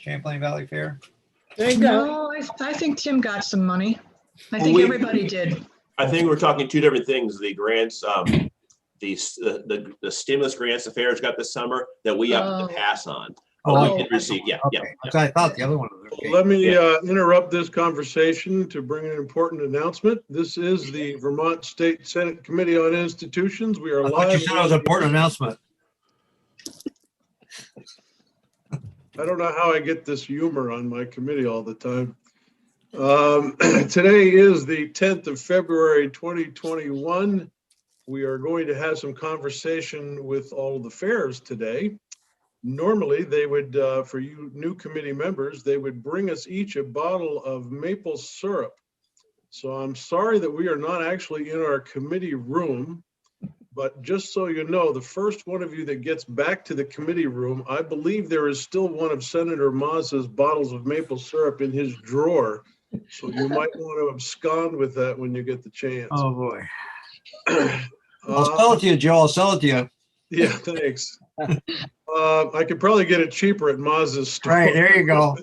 Champlain Valley Fair? There you go. No, I think Tim got some money. I Well, think we- everybody did. I think we're talking two different things. The grants, the stimulus grants the fairs got this summer that we have to Oh. pass on. Oh, We did receive, yeah. Okay, I thought the other one was okay. Let me interrupt this conversation to bring an important announcement. This is the Vermont State Senate Committee on Institutions. We are I thought you live. said it was an important announcement. I don't know how I get this humor on my committee all the time. Today is the 10th of February, 2021. We are going to have some conversation with all of the fairs today. Normally, they would, for you new committee members, they would bring us each a bottle of maple syrup. So I'm sorry that we are not actually in our committee room, but just so you know, the first one of you that gets back to the committee room, I believe there is still one of Senator Mazza's bottles of maple syrup in his drawer. So you might want to abscond with that when you get the chance. Oh, boy. I'll sell it to you, Joe. I'll sell it to you. Yeah, thanks. I could probably get it cheaper at Maz's store. Right, there you go.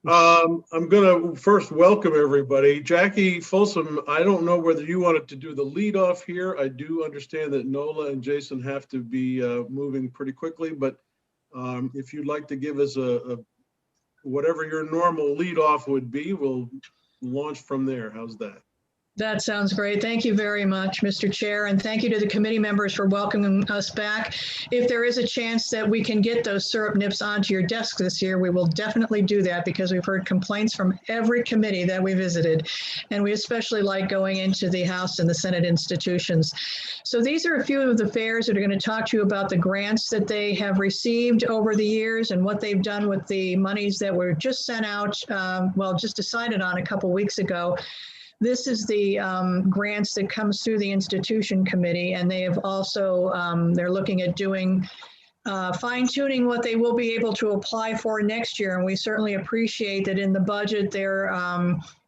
I'm going to first welcome everybody. Jackie Folsom, I don't know whether you wanted to do the lead off here. I do understand that Nola and Jason have to be moving pretty quickly, but if you'd like to give us a whatever your normal lead off would be, we'll launch from there. How's that? That sounds great. Thank you very much, Mr. Chair, and thank you to the committee members for welcoming us back. If there is a chance that we can get those syrup nips onto your desk this year, we will definitely do that because we've heard complaints from every committee that we visited, and we especially like going into the House and the Senate institutions. So these are a few of the fairs that are going to talk to you about the grants that they have received over the years and what they've done with the monies that were just sent out, just decided on a couple weeks ago. This is the grants that comes through the institution committee, and they have also, they're looking at doing fine tuning what they will be able to apply for next year. And we certainly appreciate that in the budget there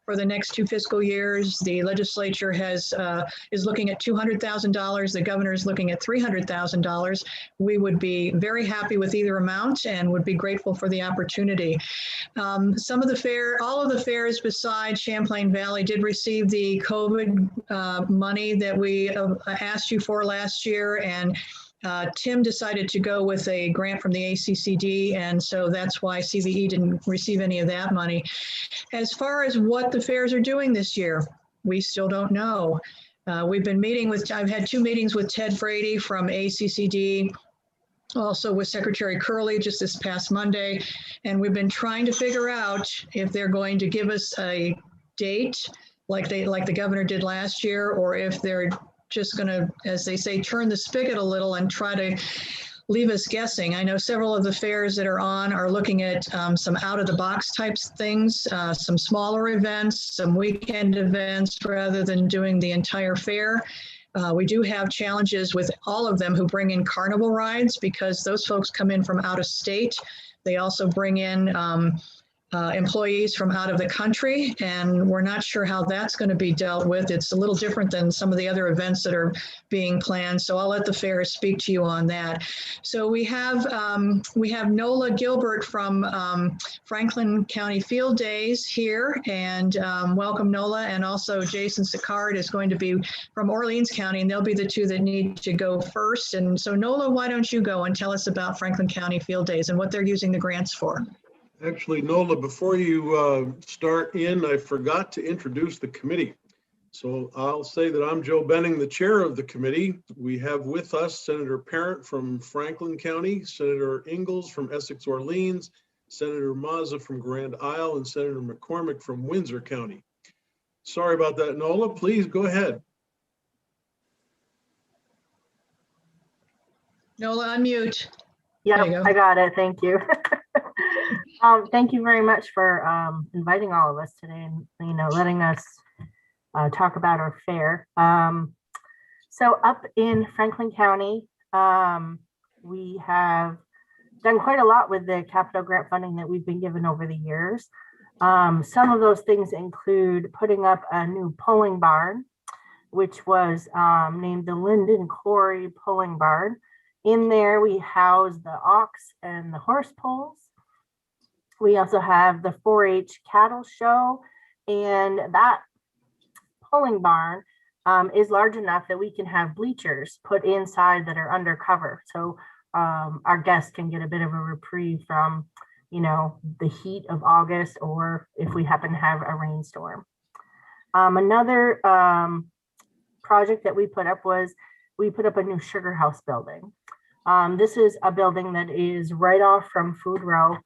for the next 2 fiscal years, the legislature is looking at $200,000. The governor is looking at $300,000. We would be very happy with either amount and would be grateful for the opportunity. All of the fairs besides Champlain Valley did receive the COVID money that we asked you for last year, and Tim decided to go with a grant from the ACCD, and so that's why CVE didn't receive any of that money. As far as what the fairs are doing this year, we still don't know. We've been meeting with, I've had 2 meetings with Ted Brady from ACCD, also with Secretary Curley just this past Monday, and we've been trying to figure out if they're going to give us a date like the governor did last year, or if they're just going to, as they say, turn the spigot a little and try to leave us guessing. I know several of the fairs that are on are looking at some out-of-the-box types things, some smaller events, some weekend events, rather than doing the entire fair. We do have challenges with all of them who bring in carnival rides because those folks come in from out of state. They also bring in employees from out of the country, and we're not sure how that's going to be dealt with. It's a little different than some of the other events that are being planned, so I'll let the fair speak to you on that. So we have Nola Gilbert from Franklin County Field Days here, and welcome Nola, and also Jason Sicard is going to be from Orleans County, and they'll be the 2 that need to go first. And so Nola, why don't you go and tell us about Franklin County Field Days and what they're using the grants for? Actually, Nola, before you start in, I forgot to introduce the committee. So I'll say that I'm Joe Benning, the chair of the committee. We have with us Senator Parent from Franklin County, Senator Ingalls from Essex Orleans, Senator Mazza from Grand Isle, and Senator McCormick from Windsor County. Sorry about that, Nola. Please go ahead. Nola, unmute. Yeah, I got it. Thank you. Thank you very much for inviting all of us today and letting us talk about our fair. So up in Franklin County, we have done quite a lot with the capital grant funding that we've been given over the years. Some of those things include putting up a new polling barn, which was named the Linden Quarry Polling Barn. In there, we house the ox and the horse poles. We also have the 4-H cattle show, and that pulling barn is large enough that we can have bleachers put inside that are undercover. So our guests can get a bit of a reprieve from, you know, the heat of August, or if we happen to have a rainstorm. Another project that we put up was we put up a new sugar house building. This is a building that is right off from Food Row,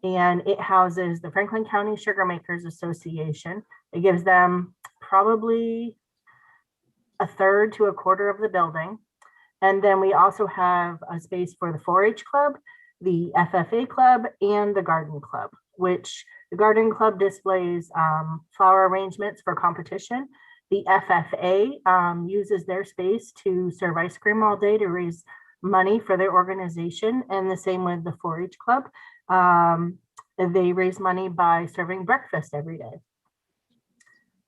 and it houses the Franklin County Sugar Makers Association. It gives them probably a third to a quarter of the building. And then we also have a space for the 4-H club, the FFA club, and the garden club, which the garden club displays flower arrangements for competition. The FFA uses their space to serve ice cream all day to raise money for their organization, and the same with the 4-H club. They raise money by serving breakfast every day.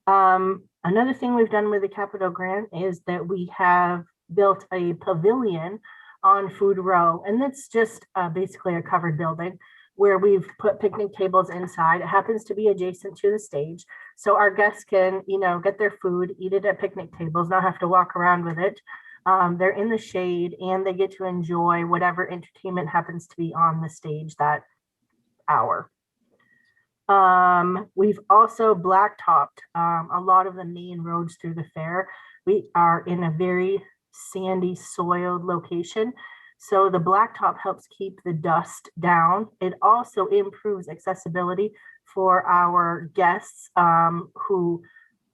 Another thing we've done with the capital grant is that we have built a pavilion on Food Row, and that's just basically a covered building where we've put picnic tables inside. It happens to be adjacent to the stage, so our guests can, you know, get their food, eat it at picnic tables, not have to walk around with it. They're in the shade, and they get to enjoy whatever entertainment happens to be on the stage that hour. We've also blacktopped a lot of the main roads through the fair. We are in a very sandy soiled location, so the blacktop helps keep the dust down. It also improves accessibility for our guests who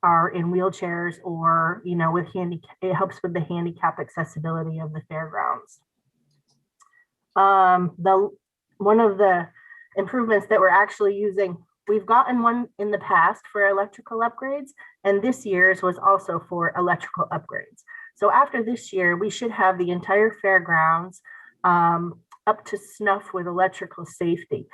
are in wheelchairs, or, you know, with it helps with the handicap accessibility of the fairgrounds. One of the improvements that we're actually using, we've gotten one in the past for electrical upgrades, and this year's was also for electrical upgrades. So after this year, we should have the entire fairgrounds up to snuff with electrical safety.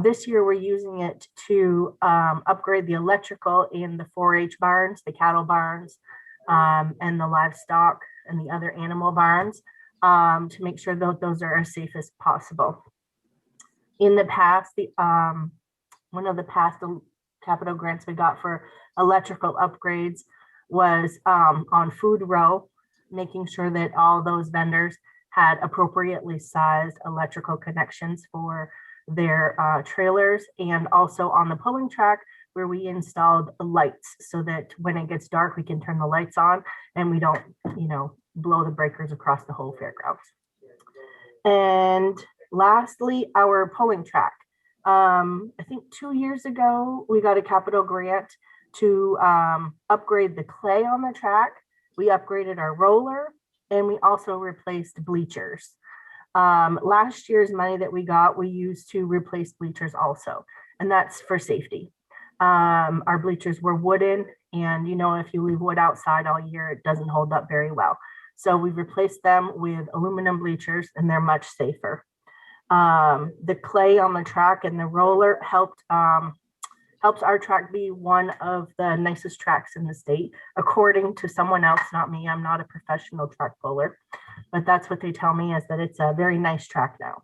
This year, we're using it to upgrade the electrical in the 4-H barns, the cattle barns, and the livestock and the other animal barns to make sure that those are as safe as possible. In the past, one of the past capital grants we got for electrical upgrades was on Food Row, making sure that all those vendors had appropriately sized electrical connections for their trailers, and also on the pulling track where we installed lights so that when it gets dark, we can turn the lights on and we don't, you know, blow the breakers across the whole fairgrounds. And lastly, our pulling track. I think 2 years ago, we got a capital grant to upgrade the clay on the track. We upgraded our roller, and we also replaced bleachers. Last year's money that we got, we used to replace bleachers also, and that's for safety. Our bleachers were wooden, and you know, if you leave wood outside all year, it doesn't hold up very well. So we replaced them with aluminum bleachers, and they're much safer. The clay on the track and the roller helps our track be one of the nicest tracks in the state, according to someone else, not me. I'm not a professional track puller, but that's what they tell me, is that it's a very nice track now.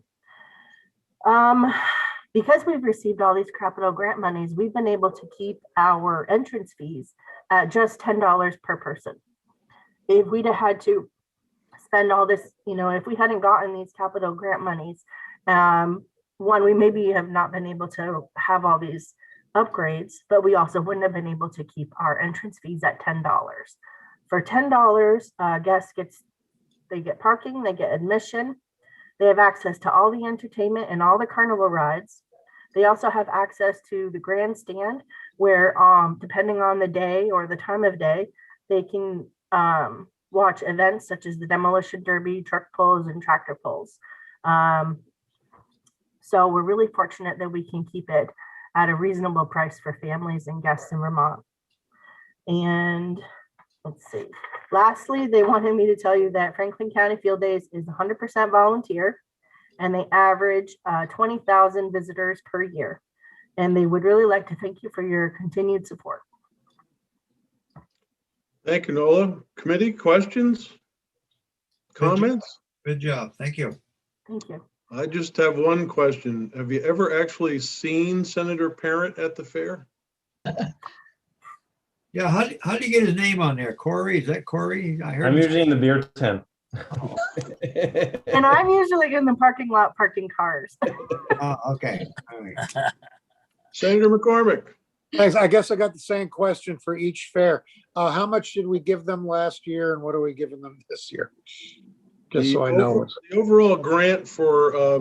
Because we've received all these capital grant monies, we've been able to keep our entrance fees at just $10 per person. If we'd have had to spend all this, you know, if we hadn't gotten these capital grant monies, one, we maybe have not been able to have all these upgrades, but we also wouldn't have been able to keep our entrance fees at $10. For $10, guests they get parking, they get admission, they have access to all the entertainment and all the carnival rides. They also have access to the grandstand where, depending on the day or the time of day, they can watch events such as the demolition derby, truck pulls, and tractor pulls. So we're really fortunate that we can keep it at a reasonable price for families and guests in Vermont. And let's see. Lastly, they wanted me to tell you that Franklin County Field Days is 100% volunteer, and they average 20,000 visitors per year. And they would really like to thank you for your continued support. Thank you, Nola. Committee questions? Comments? Good job. Thank you. Thank you. I just have one question. Have you ever actually seen Senator Parent at the fair? Yeah, how do you get his name on there? Corey, is that Corey? I heard I'm him- usually in the beer tent. And I'm usually in the parking lot parking cars. Oh, okay. All right. Senator McCormick? Thanks. I guess I got the same question for each fair. How much did we give them last year and what are we giving them this year? Just so I know. The overall grant for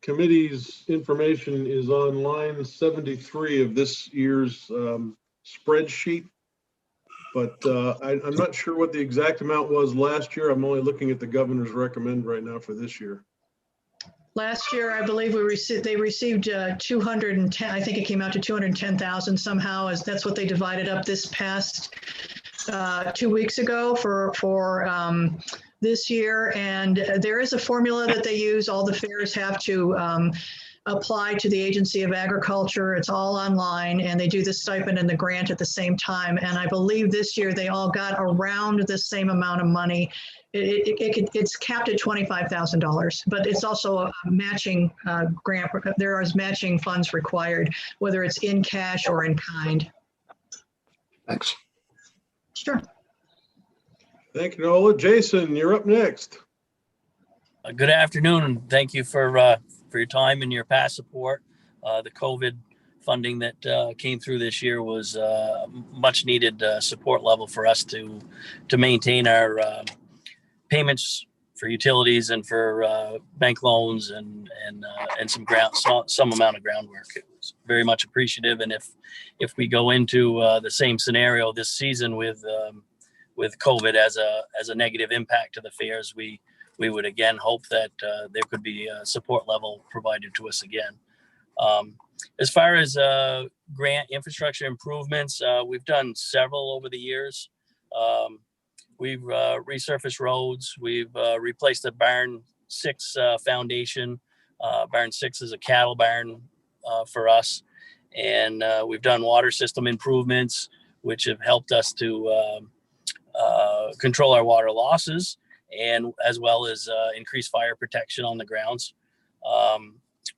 committee's information is on line 73 of this year's spreadsheet. But I'm not sure what the exact amount was last year. I'm only looking at the governor's recommend right now for this year. Last year, I believe they received 210, I think it came out to 210,000 somehow, as that's what they divided up this past 2 weeks ago for this year. And there is a formula that they use. All the fairs have to apply to the Agency of Agriculture. It's all online, and they do the stipend and the grant at the same time. And I believe this year they all got around the same amount of money. It's capped at $25,000, but it's also a matching grant. There is matching funds required, whether it's in cash or in kind. Thanks. Sure. Thank you, Nola. Jason, you're up next. Good afternoon, and thank you for your time and your past support. The COVID funding that came through this year was much needed support level for us to maintain our payments for utilities and for bank loans and some amount of groundwork. It was very much appreciative. And if we go into the same scenario this season with COVID as a negative impact to the fairs, we would again hope that there could be a support level provided to us again. As far as grant infrastructure improvements, we've done several over the years. We've resurfaced roads. We've replaced the Barn 6 foundation. Barn 6 is a cattle barn for us. And we've done water system improvements, which have helped us to control our water losses, and as well as increase fire protection on the grounds.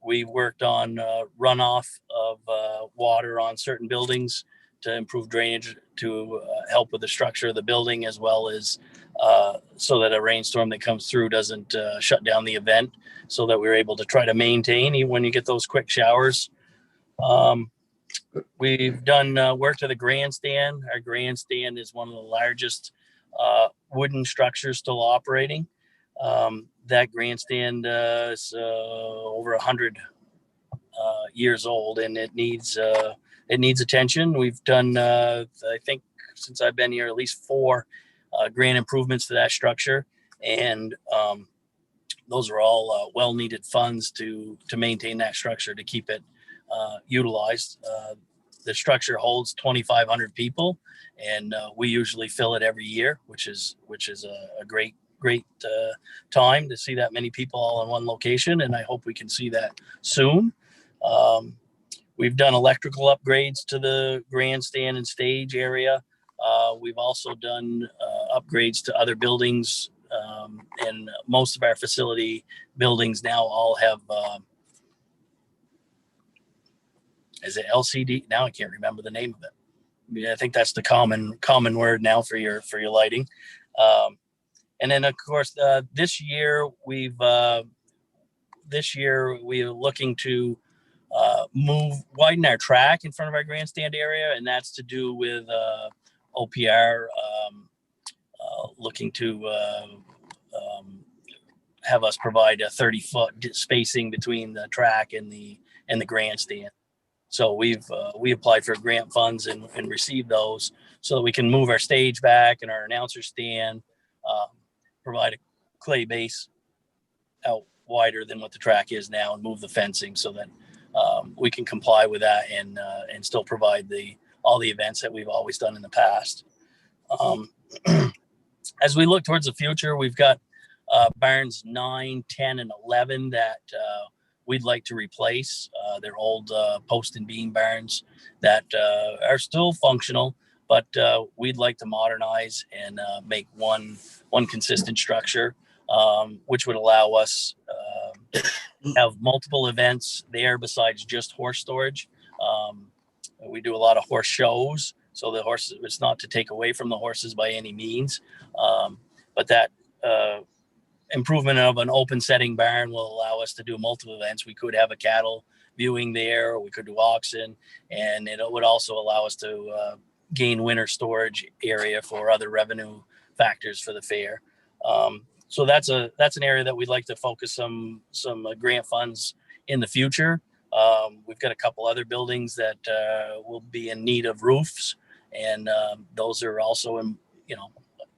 We worked on runoff of water on certain buildings to improve drainage, to help with the structure of the building, as well as so that a rainstorm that comes through doesn't shut down the event, so that we're able to try to maintain even when you get those quick showers. We've done work to the grandstand. Our grandstand is one of the largest wooden structures still operating. That grandstand is over 100 years old, and it needs attention. We've done, I think, since I've been here, at least 4 grand improvements to that structure, and those are all well-needed funds to maintain that structure, to keep it utilized. The structure holds 2,500 people, and we usually fill it every year, which is a great time to see that many people all in one location, and I hope we can see that soon. We've done electrical upgrades to the grandstand and stage area. We've also done upgrades to other buildings, and most of our facility buildings now all have is it LCD? Now I can't remember the name of it. Yeah, I think that's the common word now for your lighting. And then of course this year we're looking to widen our track in front of our grandstand area, and that's to do with OPR looking to have us provide a 30-foot spacing between the track and the grandstand. So we applied for grant funds and received those, so that we can move our stage back and our announcer stand, provide a clay base out wider than what the track is now, and move the fencing so that we can comply with that and still provide all the events that we've always done in the past. As we look towards the future, we've got barns 9, 10, and 11 that we'd like to replace. They're old post and beam barns that are still functional, but we'd like to modernize and make one consistent structure, which would allow us have multiple events there besides just horse storage. We do a lot of horse shows, so the horses, it's not to take away from the horses by any means, but that improvement of an open setting barn will allow us to do multiple events. We could have a cattle viewing there, or we could do oxen, and it would also allow us to gain winter storage area for other revenue factors for the fair. So that's an area that we'd like to focus some grant funds in the future. We've got a couple other buildings that will be in need of roofs, and those are also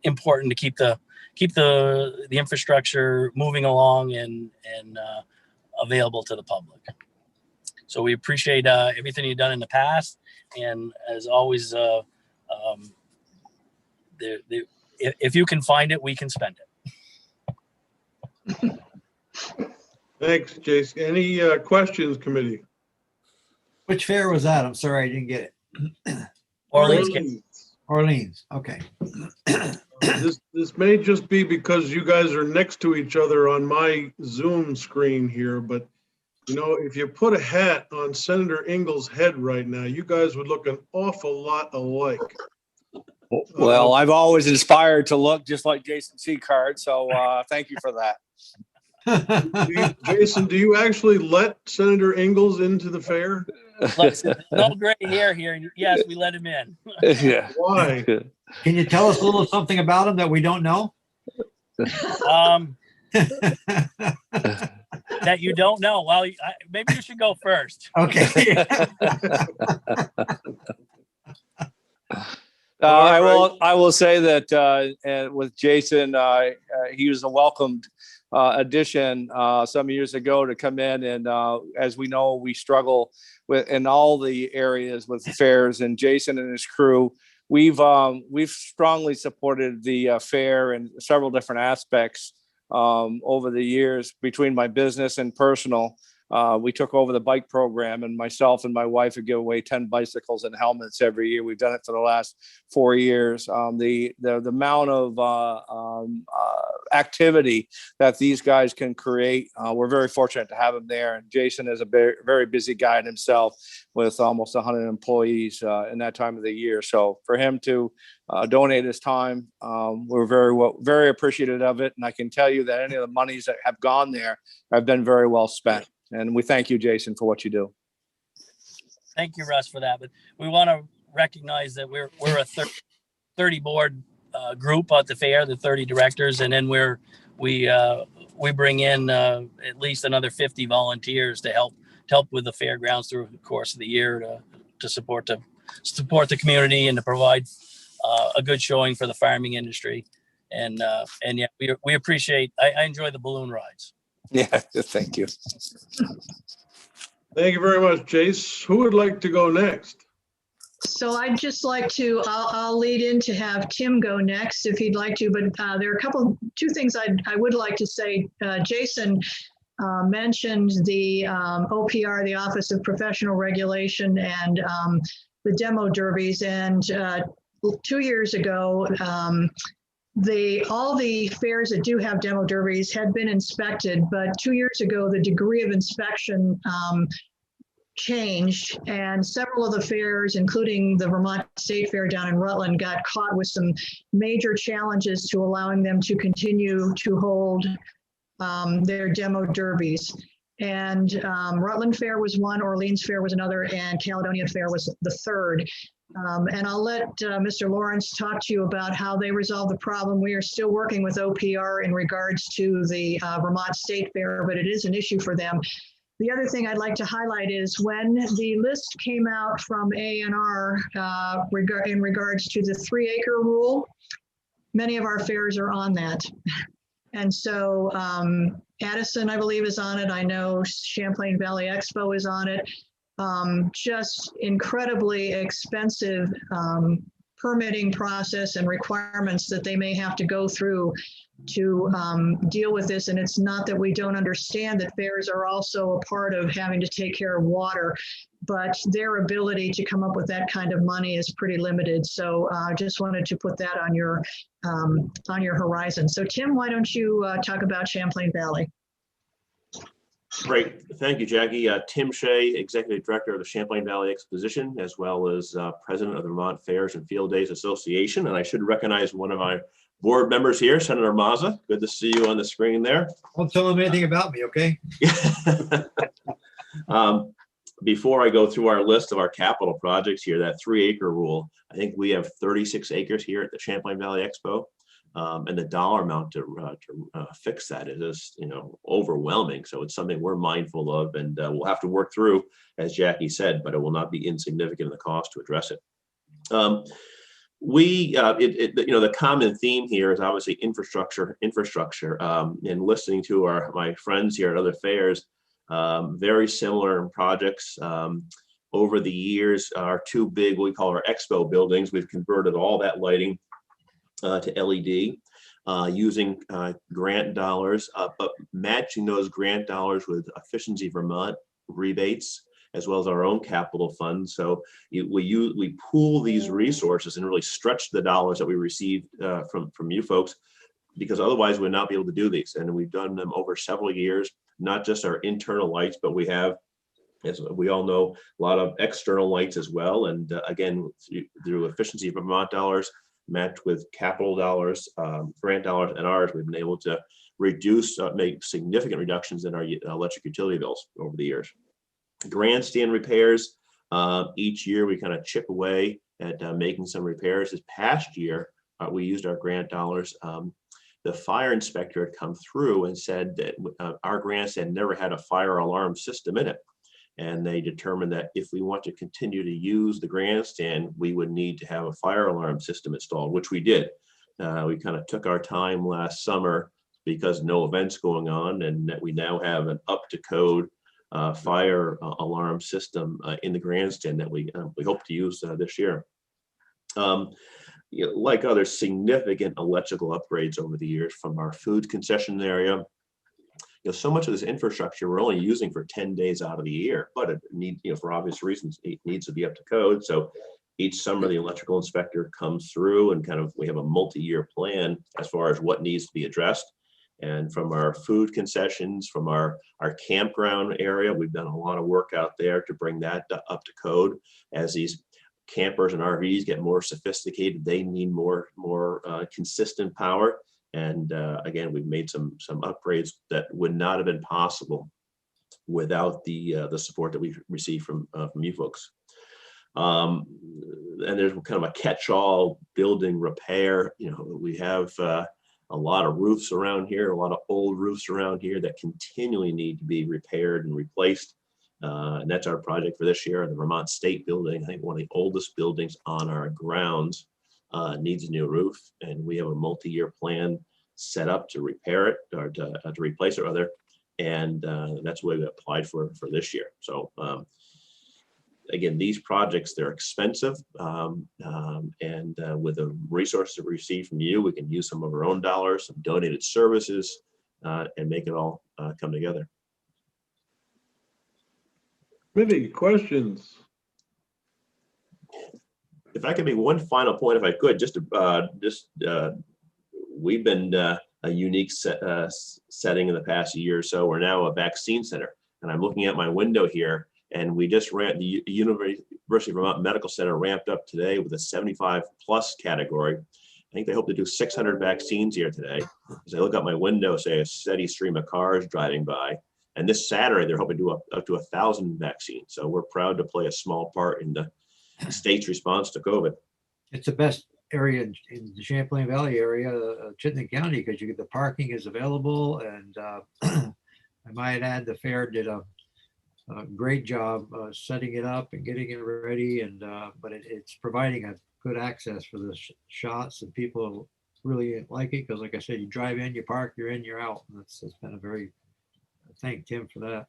important to keep the infrastructure moving along and available to the public. So we appreciate everything you've done in the past, and as always, if you can find it, we can spend it. Thanks, Jason. Any questions, committee? Which fair was that? I'm sorry, I didn't get it. Orleans, Orleans, okay. This may just be because you guys are next to each other on my Zoom screen here, but if you put a hat on Senator Ingalls' head right now, you guys would look an awful lot alike. Well, I've always inspired to look just like Jason Seacard, so thank you for that. Jason, do you actually let Senator Ingalls into the fair? no gray hair here. Yes, we let him in. Yeah. Why? Can you tell us a little something about him that we don't know? That you don't know. Well, maybe you should go first. Okay. I will say that with Jason, he was a welcomed addition some years ago to come in, and as we know, we struggle in all the areas with fairs, and Jason and his crew, we've strongly supported the fair in several different aspects over the years between my business and personal. We took over the bike program, and myself and my wife would give away 10 bicycles and helmets every year. We've done it for the last 4 years. The amount of activity that these guys can create, we're very fortunate to have them there. And Jason is a very, very busy guy himself with almost 100 employees in that time of the year. So for him to donate his time, we're very appreciative of it. And I can tell you that any of the monies that have gone there have been very well spent. And we thank you, Jason, for what you do. Thank you, Russ, for that. But we want to recognize that we're a 30 board group at the fair, the 30 directors, and then we bring in at least another 50 volunteers to help with the fairgrounds through the course of the year to support the community and to provide a good showing for the farming industry. And yeah, we appreciate. I enjoy the balloon rides. Yeah, thank you. Thank you very much, Jace. Who would like to go next? So I'd just like to, I'll lead in to have Tim go next if he'd like to, but there are two things I would like to say. Jason mentioned the OPR, the Office of Professional Regulation, and the demo derbies. And 2 years ago, all the fairs that do have demo derbies had been inspected, but 2 years ago, the degree of inspection changed, and several of the fairs, including the Vermont State Fair down in Rutland, got caught with some major challenges to allowing them to continue to hold their demo derbies. And Rutland Fair was one, Orleans Fair was another, and Caledonia Fair was the third. And I'll let Mr. Lawrence talk to you about how they resolved the problem. We are still working with OPR in regards to the Vermont State Fair, but it is an issue for them. The other thing I'd like to highlight is when the list came out from A&R in regards to the 3-acre rule, many of our fairs are on that. And so Addison, I believe, is on it. I know Champlain Valley Expo is on it. Just incredibly expensive permitting process and requirements that they may have to go through to deal with this. And it's not that we don't understand that fairs are also a part of having to take care of water, but their ability to come up with that kind of money is pretty limited. So I just wanted to put that on your horizon. So Tim, why don't you talk about Champlain Valley? Great. Thank you, Jackie. Tim Shea, Executive Director of the Champlain Valley Exposition, as well as President of the Vermont Fairs and Field Days Association. And I should recognize one of my board members here, Senator Mazza. Good to see you on the screen there. Don't tell him anything about me, okay? Before I go through our list of our capital projects here, that 3-acre rule, I think we have 36 acres here at the Champlain Valley Expo. And the dollar amount to fix that is, overwhelming. So it's something we're mindful of, and we'll have to work through, as Jackie said, but it will not be insignificant in the cost to address it. The common theme here is obviously infrastructure, and listening to my friends here at other fairs, very similar projects. Over the years, our two big, what we call our expo buildings, we've converted all that lighting to LED using grant dollars, but matching those grant dollars with Efficiency Vermont rebates, as well as our own capital funds. So we pool these resources and really stretch the dollars that we receive from you folks, because otherwise we'd not be able to do these. And we've done them over several years, not just our internal lights, but we have, as we all know, a lot of external lights as well. And again, through Efficiency Vermont dollars, matched with capital dollars, grant dollars, and ours, we've been able to make significant reductions in our electric utility bills over the years. Grandstand repairs, each year we kind of chip away at making some repairs. This past year, we used our grant dollars. The fire inspector had come through and said that our grandstand never had a fire alarm system in it. And they determined that if we want to continue to use the grandstand, we would need to have a fire alarm system installed, which we did. We kind of took our time last summer because no events going on, and that we now have an up-to-code fire alarm system in the grandstand that we hope to use this year. Like other significant electrical upgrades over the years from our food concession area, so much of this infrastructure we're only using for 10 days out of the year, but it needs, for obvious reasons, it needs to be up to code. So each summer the electrical inspector comes through and we have a multi-year plan as far as what needs to be addressed. And from our food concessions, from our campground area, we've done a lot of work out there to bring that up to code. As these campers and RVs get more sophisticated, they need more consistent power. And again, we've made some upgrades that would not have been possible without the support that we received from you folks. And there's kind of a catch-all building repair. We have a lot of roofs around here, a lot of old roofs around here that continually need to be repaired and replaced. And that's our project for this year. The Vermont State Building, I think one of the oldest buildings on our grounds, needs a new roof, and we have a multi-year plan set up to repair it, or to replace it rather, and that's what we applied for this year. So again, these projects, they're expensive, and with the resources we receive from you, we can use some of our own dollars, some donated services, and make it all come together. Many questions. If I could make one final point, if I could, we've been a unique setting in the past year or so. We're now a vaccine center, and I'm looking at my window here, and we just the University of Vermont Medical Center ramped up today with a 75+ category. I think they hope to do 600 vaccines here today. As I look out my window, say a steady stream of cars driving by. And this Saturday, they're hoping to do up to 1,000 vaccines. So we're proud to play a small part in the state's response to COVID. It's the best area in the Champlain Valley area, Chittenden County, because the parking is available. And I might add, the fair did a great job setting it up and getting it ready. And but it's providing a good access for the shots, and people really like it because, like I said, you drive in, you park, you're in, you're out. And it's been a very, thank Tim for that.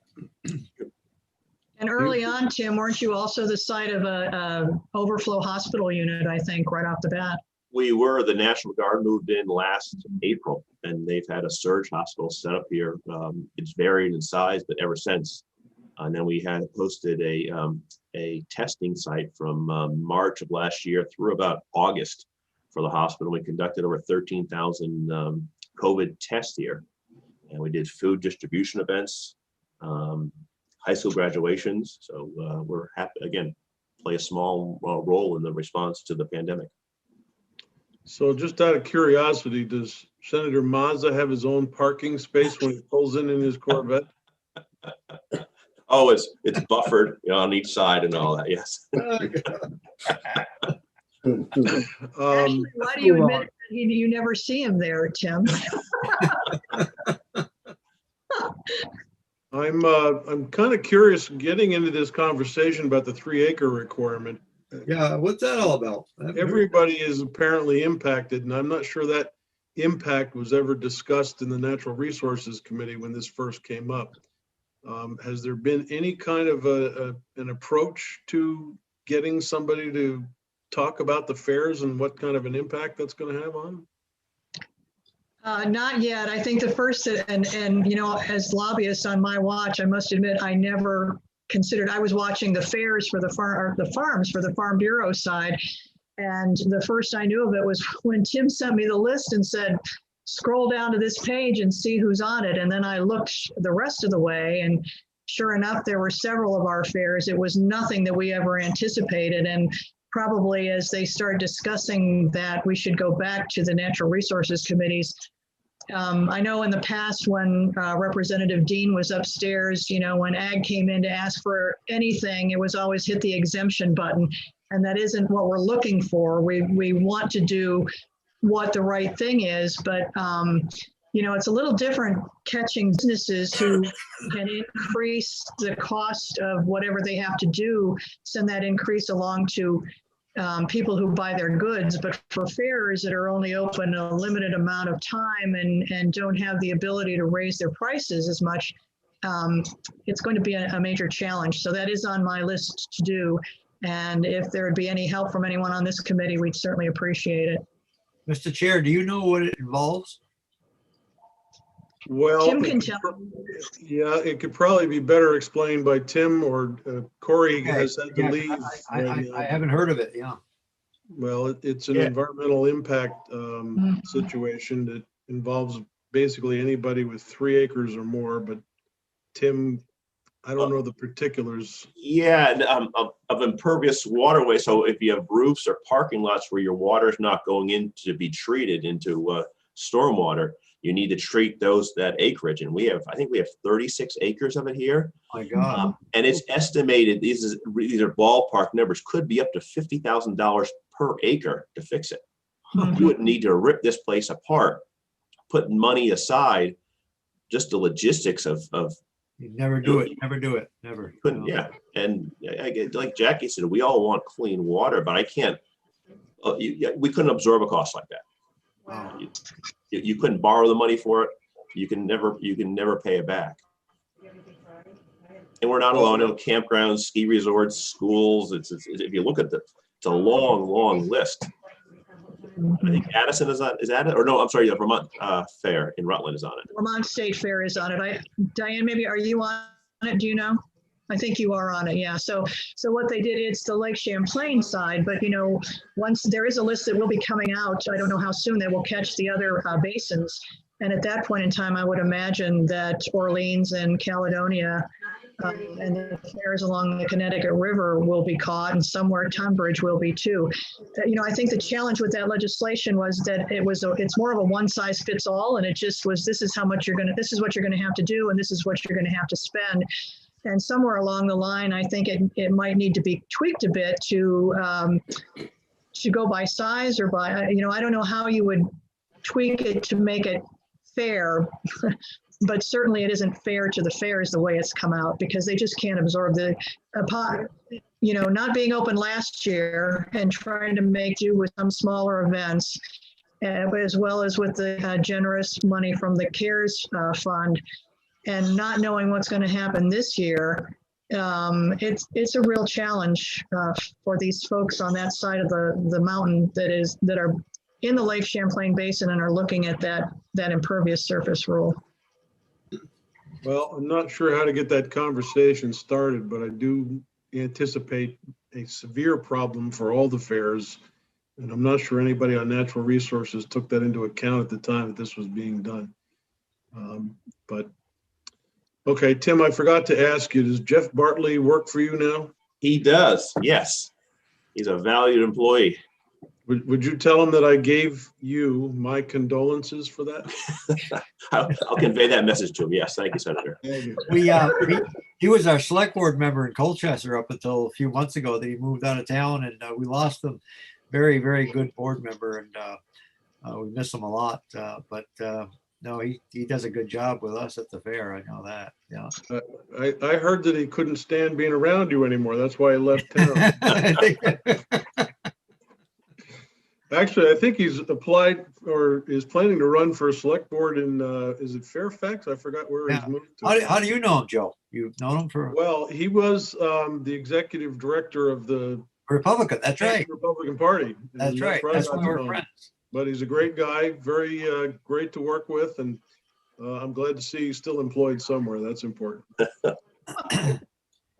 And early on, Tim, weren't you also the site of a overflow hospital unit, I think, right off the bat? We were. The National Guard moved in last April, and they've had a surge hospital set up here. It's varied in size, but ever since. And then we had posted a testing site from March of last year through about August for the hospital. We conducted over 13,000 COVID tests here. And we did food distribution events. high school graduations. So we're happy, again, play a small role in the response to the pandemic. So just out of curiosity, does Senator Mazza have his own parking space when he pulls in his Corvette? Oh, it's buffered, you know, on each side and all that. Yes. Actually, why do you admit that you never see him there, Tim? I'm kind of curious getting into this conversation about the 3-acre requirement. Yeah, what's that all about? Everybody is apparently impacted, and I'm not sure that impact was ever discussed in the Natural Resources Committee when this first came up. Has there been any kind of an approach to getting somebody to talk about the fairs and what kind of an impact that's going to have on them? Not yet. I think the first, and you know, as lobbyists on my watch, I must admit, I never considered, I was watching the fairs for the farms for the Farm Bureau side. And the first I knew of it was when Tim sent me the list and said, scroll down to this page and see who's on it. And then I looked the rest of the way, and sure enough, there were several of our fairs. It was nothing that we ever anticipated. And probably as they start discussing that, we should go back to the Natural Resources Committees. I know in the past when Representative Dean was upstairs, you know, when Ag came in to ask for anything, it was always hit the exemption button. And that isn't what we're looking for. We want to do what the right thing is, but you know, it's a little different catching businesses who can increase the cost of whatever they have to do, send that increase along to people who buy their goods. But for fairs that are only open a limited amount of time and don't have the ability to raise their prices as much, it's going to be a major challenge. So that is on my list to do. And if there would be any help from anyone on this committee, we'd certainly appreciate it. Mr. Chair, do you know what it involves? Well, Tim can tell. yeah, it could probably be better explained by Tim, or Corey has had to Yeah, leave. I haven't heard of it, yeah. Well, it's an Yeah. environmental impact situation that involves basically anybody with 3 acres or more, but Tim, I don't know the particulars. Yeah, and, of impervious waterway. So if you have roofs or parking lots where your water is not going in to be treated into stormwater, you need to treat that acreage. And I think we have 36 acres of it here. My God. And it's estimated, these are ballpark numbers, could be up to $50,000 per acre to fix it. You would need to rip this place apart, put money aside, just the logistics of You never do it, never. couldn't, yeah. And I get, like Jackie said, we all want clean water, but I can't, we couldn't absorb a cost like that. Wow. You couldn't borrow the money for it. You can never pay it back. And we're not alone. Campgrounds, ski resorts, schools. It's if you look at it's a long list. I think Addison is that it? Or no, I'm sorry, the Vermont Fair in Rutland is on it. Vermont State Fair is on it. Diane, maybe are you on it? Do you know? I think you are on it, yeah. So what they did, it's the Lake Champlain side, but you know, once there is a list that will be coming out, I don't know how soon, that will catch the other basins. And at that point in time, I would imagine that Orleans and Caledonia and the fairs along the Connecticut River will be caught, and somewhere Tunbridge will be too. You know, I think the challenge with that legislation was that it's more of a one size fits all, and it just was, this is what you're going to have to do, and this is what you're going to have to spend. And somewhere along the line, I think it might need to be tweaked a bit to go by size or by, you know, I don't know how you would tweak it to make it fair, but certainly it isn't fair to the fairs the way it's come out, because they just can't absorb you know, not being open last year and trying to make do with some smaller events, as well as with the generous money from the CARES fund. And not knowing what's going to happen this year, it's a real challenge for these folks on that side of the mountain that are in the Lake Champlain Basin and are looking at that impervious surface rule. Well, I'm not sure how to get that conversation started, but I do anticipate a severe problem for all the fairs. And I'm not sure anybody on Natural Resources took that into account at the time that this was being done. But Okay, Tim, I forgot to ask you, does Jeff Bartley work for you now? He does, yes. He's a valued employee. Would you tell him that I gave you my condolences for that? I'll convey that message to him. Yes, thank you, Senator. Thank you. He was our select board member in Colchester up until a few months ago that he moved out of town, and we lost him. Very, very good board member, and we miss him a lot. But no, he does a good job with us at the fair. I know that. Yeah. I heard that he couldn't stand being around you anymore. That's why he left town. I think- Actually, I think he's applied or is planning to run for a select board in, is it Fairfax? I forgot where he's Yeah. moved How to. do you know him, Joe? You've known him for Well, he was the executive director of the Republican. That's right. Republican Party. That's And right. where I That's got why to we're know him. friends. But he's a great guy, very great to work with, and I'm glad to see he's still employed somewhere. That's important.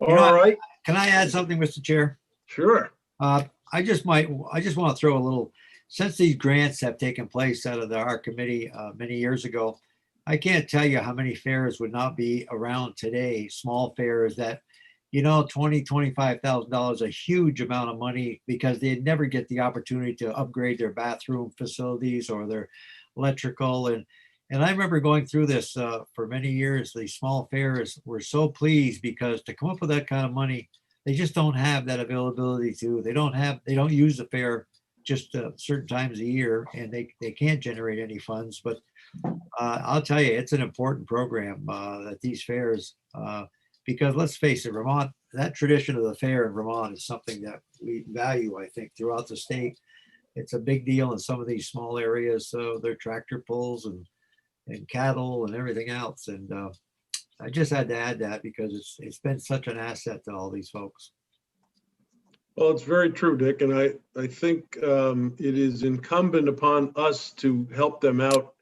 All know, right, Can I add something, Mr. Chair? sure. I just want to throw a little, since these grants have taken place out of our committee many years ago, I can't tell you how many fairs would not be around today, small fairs that, $20,000-$25,000, a huge amount of money because they'd never get the opportunity to upgrade their bathroom facilities or their electrical. And I remember going through this for many years. The small fairs were so pleased because to come up with that kind of money, they just don't have that availability to. They don't use the fair just certain times a year, and they can't generate any funds. But I'll tell you, it's an important program that these fairs, because let's face it, Vermont, that tradition of the fair in Vermont is something that we value, I think, throughout the state. It's a big deal in some of these small areas. So they're tractor pulls and cattle and everything else. And I just had to add that because it's been such an asset to all these folks. Well, it's very true, Dick, and I think it is incumbent upon us to help them out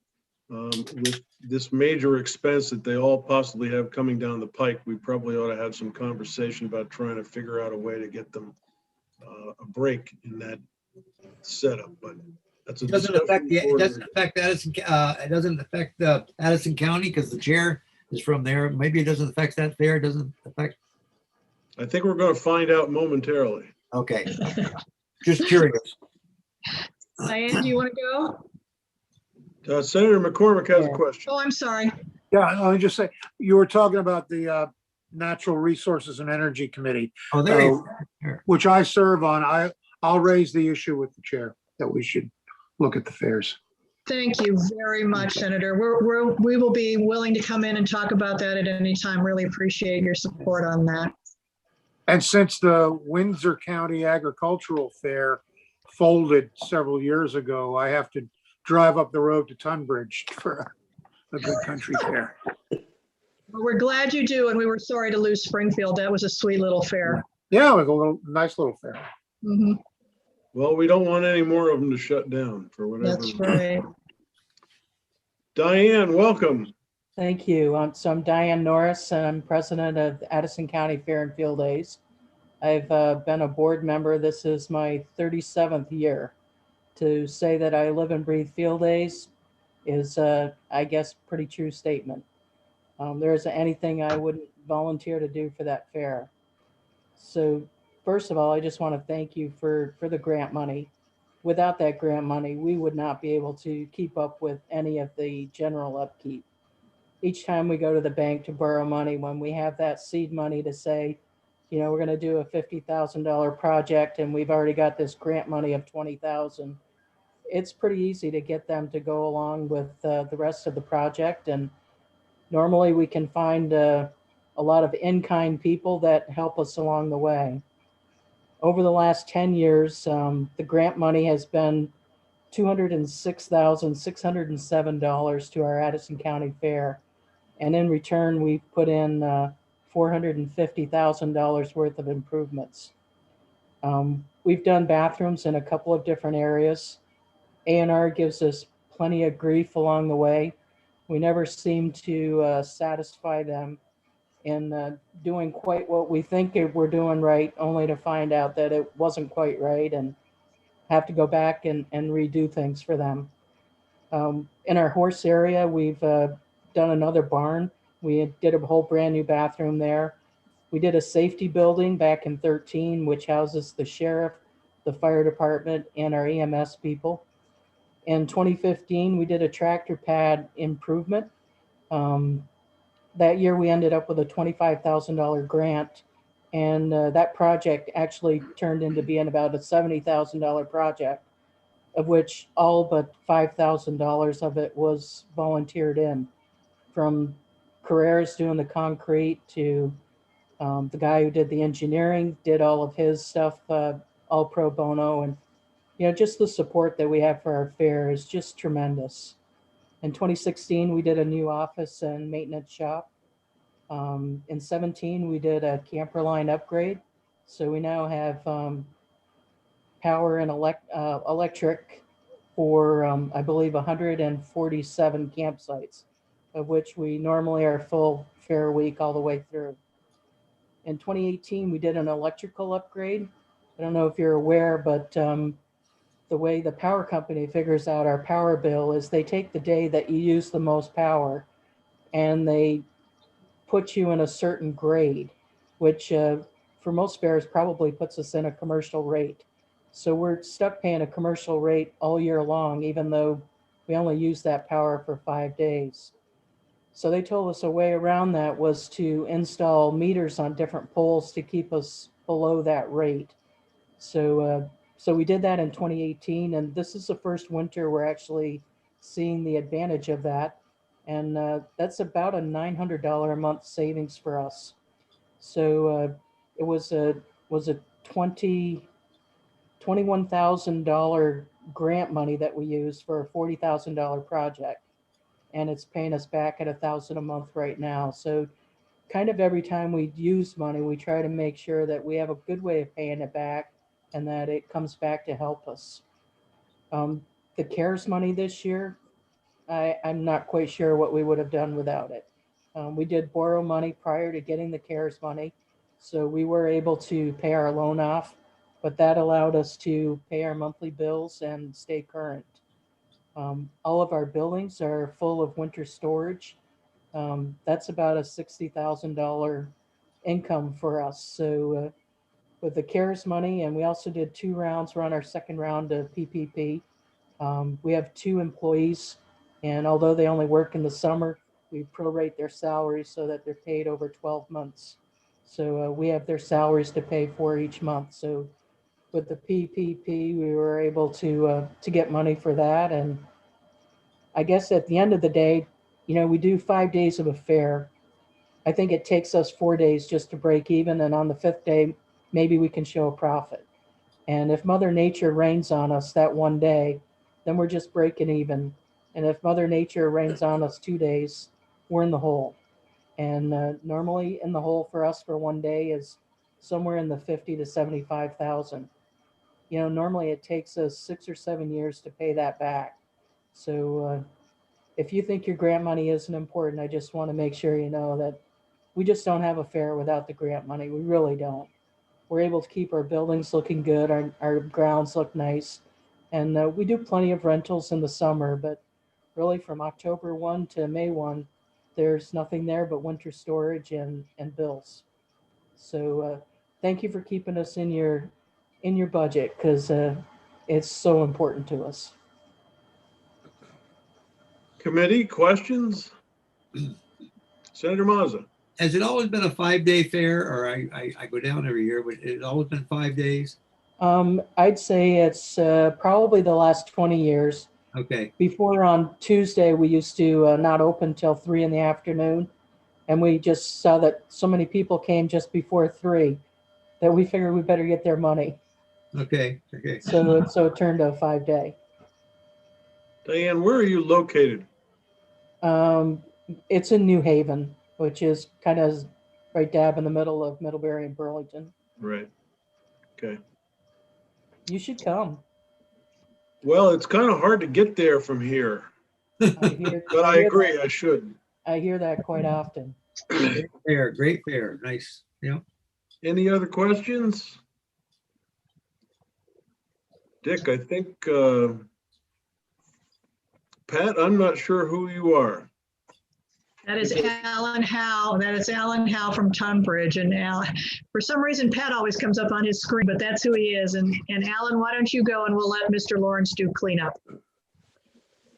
with this major expense that they all possibly have coming down the pike. We probably ought to have some conversation about trying to figure out a way to get them a break in that setup, but that's a It doesn't affect Addison. It doesn't affect Addison County because the chair is from there. Maybe it doesn't affect that fair. It doesn't affect. I think we're going to find out momentarily. Okay. Just curious. Diane, do you want to go? Senator McCormick has a question. Oh, I'm sorry. Yeah, let me just say, you were talking about the Natural Resources and Energy Committee, Oh, there you go. which I serve on. I'll raise the issue with the chair that we should look at the fairs. Thank you very much, Senator. We will be willing to come in and talk about that at any time. Really appreciate your support on that. And since the Windsor County Agricultural Fair folded several years ago, I have to drive up the road to Tunbridge for a good country fair. Well, we're glad you do, and we were sorry to lose Springfield. That was a sweet little fair. Yeah, it was a nice little fair. Mhm. Well, we don't want any more of them to shut down for whatever. That's right. Diane, welcome. Thank you. I'm Diane Norris, and I'm president of Addison County Fair and Field Days. I've been a board member. This is my 37th year. To say that I live and breathe field days is, I guess, pretty true statement. There isn't anything I wouldn't volunteer to do for that fair. So first of all, I just want to thank you for the grant money. Without that grant money, we would not be able to keep up with any of the general upkeep. Each time we go to the bank to borrow money, when we have that seed money to say, we're going to do a $50,000 project and we've already got this grant money of $20,000, it's pretty easy to get them to go along with the rest of the project. And normally we can find a lot of in-kind people that help us along the way. Over the last 10 years, the grant money has been $206,607 to our Addison County Fair. And in return, we've put in $450,000 worth of improvements. We've done bathrooms in a couple of different areas. A&R gives us plenty of grief along the way. We never seem to satisfy them in doing quite what we think we're doing right, only to find out that it wasn't quite right and have to go back and redo things for them. In our horse area, we've done another barn We did a whole brand new bathroom there. We did a safety building back in 13, which houses the sheriff, the fire department, and our EMS people. In 2015, we did a tractor pad improvement. That year, we ended up with a $25,000 grant, and that project actually turned into being about a $70,000 project, of which all but $5,000 of it was volunteered in, from Carreras doing the concrete to the guy who did the engineering, did all of his stuff, all pro bono. And, just the support that we have for our fair is just tremendous. In 2016, we did a new office and maintenance shop. In 17, we did a camper line upgrade. So we now have power and electric for, I believe, 147 campsites, of which we normally are full fair week all the way through. In 2018, we did an electrical upgrade. I don't know if you're aware, but the way the power company figures out our power bill is they take the day that you use the most power and they put you in a certain grade, which for most fairs probably puts us in a commercial rate. So we're stuck paying a commercial rate all year long, even though we only use that power for 5 days. So they told us a way around that was to install meters on different poles to keep us below that rate. So we did that in 2018, and this is the first winter we're actually seeing the advantage of that. And that's about a $900 a month savings for us. So it was a $21,000 grant money that we used for a $40,000 project, and it's paying us back at $1,000 a month right now. So kind of every time we use money, we try to make sure that we have a good way of paying it back and that it comes back to help us. The CARES money this year, I'm not quite sure what we would have done without it. We did borrow money prior to getting the CARES money, so we were able to pay our loan off, but that allowed us to pay our monthly bills and stay current. All of our buildings are full of winter storage. That's about a $60,000 income for us. So with the CARES money, and we also did 2 rounds. We're on our 2nd round of PPP. We have 2 employees, and although they only work in the summer, we prorate their salaries so that they're paid over 12 months. So we have their salaries to pay for each month. So with the PPP, we were able to get money for that. And I guess at the end of the day, we do 5 days of a fair. I think it takes us 4 days just to break even. And on the 5th day, maybe we can show a profit. And if Mother Nature rains on us that one day, then we're just breaking even. And if Mother Nature rains on us 2 days, we're in the hole. And normally in the hole for us for one day is somewhere in the 50 to 75,000. Normally it takes us 6 or 7 years to pay that back. So if you think your grant money isn't important, I just want to make sure you know that we just don't have a fair without the grant money. We really don't. We're able to keep our buildings looking good. Our grounds look nice. And we do plenty of rentals in the summer, but really from October 1 to May 1, there's nothing there but winter storage and bills. So thank you for keeping us in your budget, because it's so important to us. Committee questions? Senator Mazza. Has it always been a 5-day fair, or I go down every year, but it's always been 5 days? I'd say it's probably the last 20 years. Okay. Before, on Tuesday, we used to not open till 3 in the afternoon. And we just saw that so many people came just before 3 that we figured we better get their money. Okay. So it turned a 5-day. Diane, where are you located? It's in New Haven, which is kind of right dab in the middle of Middlebury and Burlington. Right. Okay. You should come. Well, it's kind of hard to get there from here, but I agree, I should. I hear that quite often. Great fair. Nice. Yeah. Any other questions? Dick, I think, Pat, I'm not sure who you are. That is Alan Howe. That is Alan Howe from Tunbridge. And for some reason, Pat always comes up on his screen, but that's who he is. And Alan, why don't you go and we'll let Mr. Lawrence do cleanup.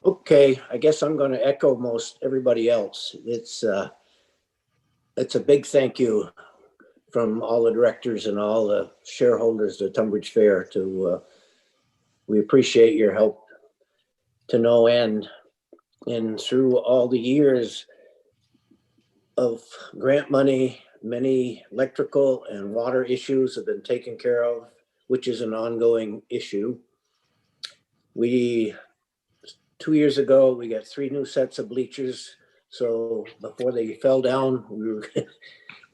Okay, I guess I'm going to echo most everybody else. It's a big thank you from all the directors and all the shareholders of Tunbridge Fair to, we appreciate your help to no end. And through all the years of grant money, many electrical and water issues have been taken care of, which is an ongoing issue. 2 years ago, we got 3 new sets of bleachers. So before they fell down,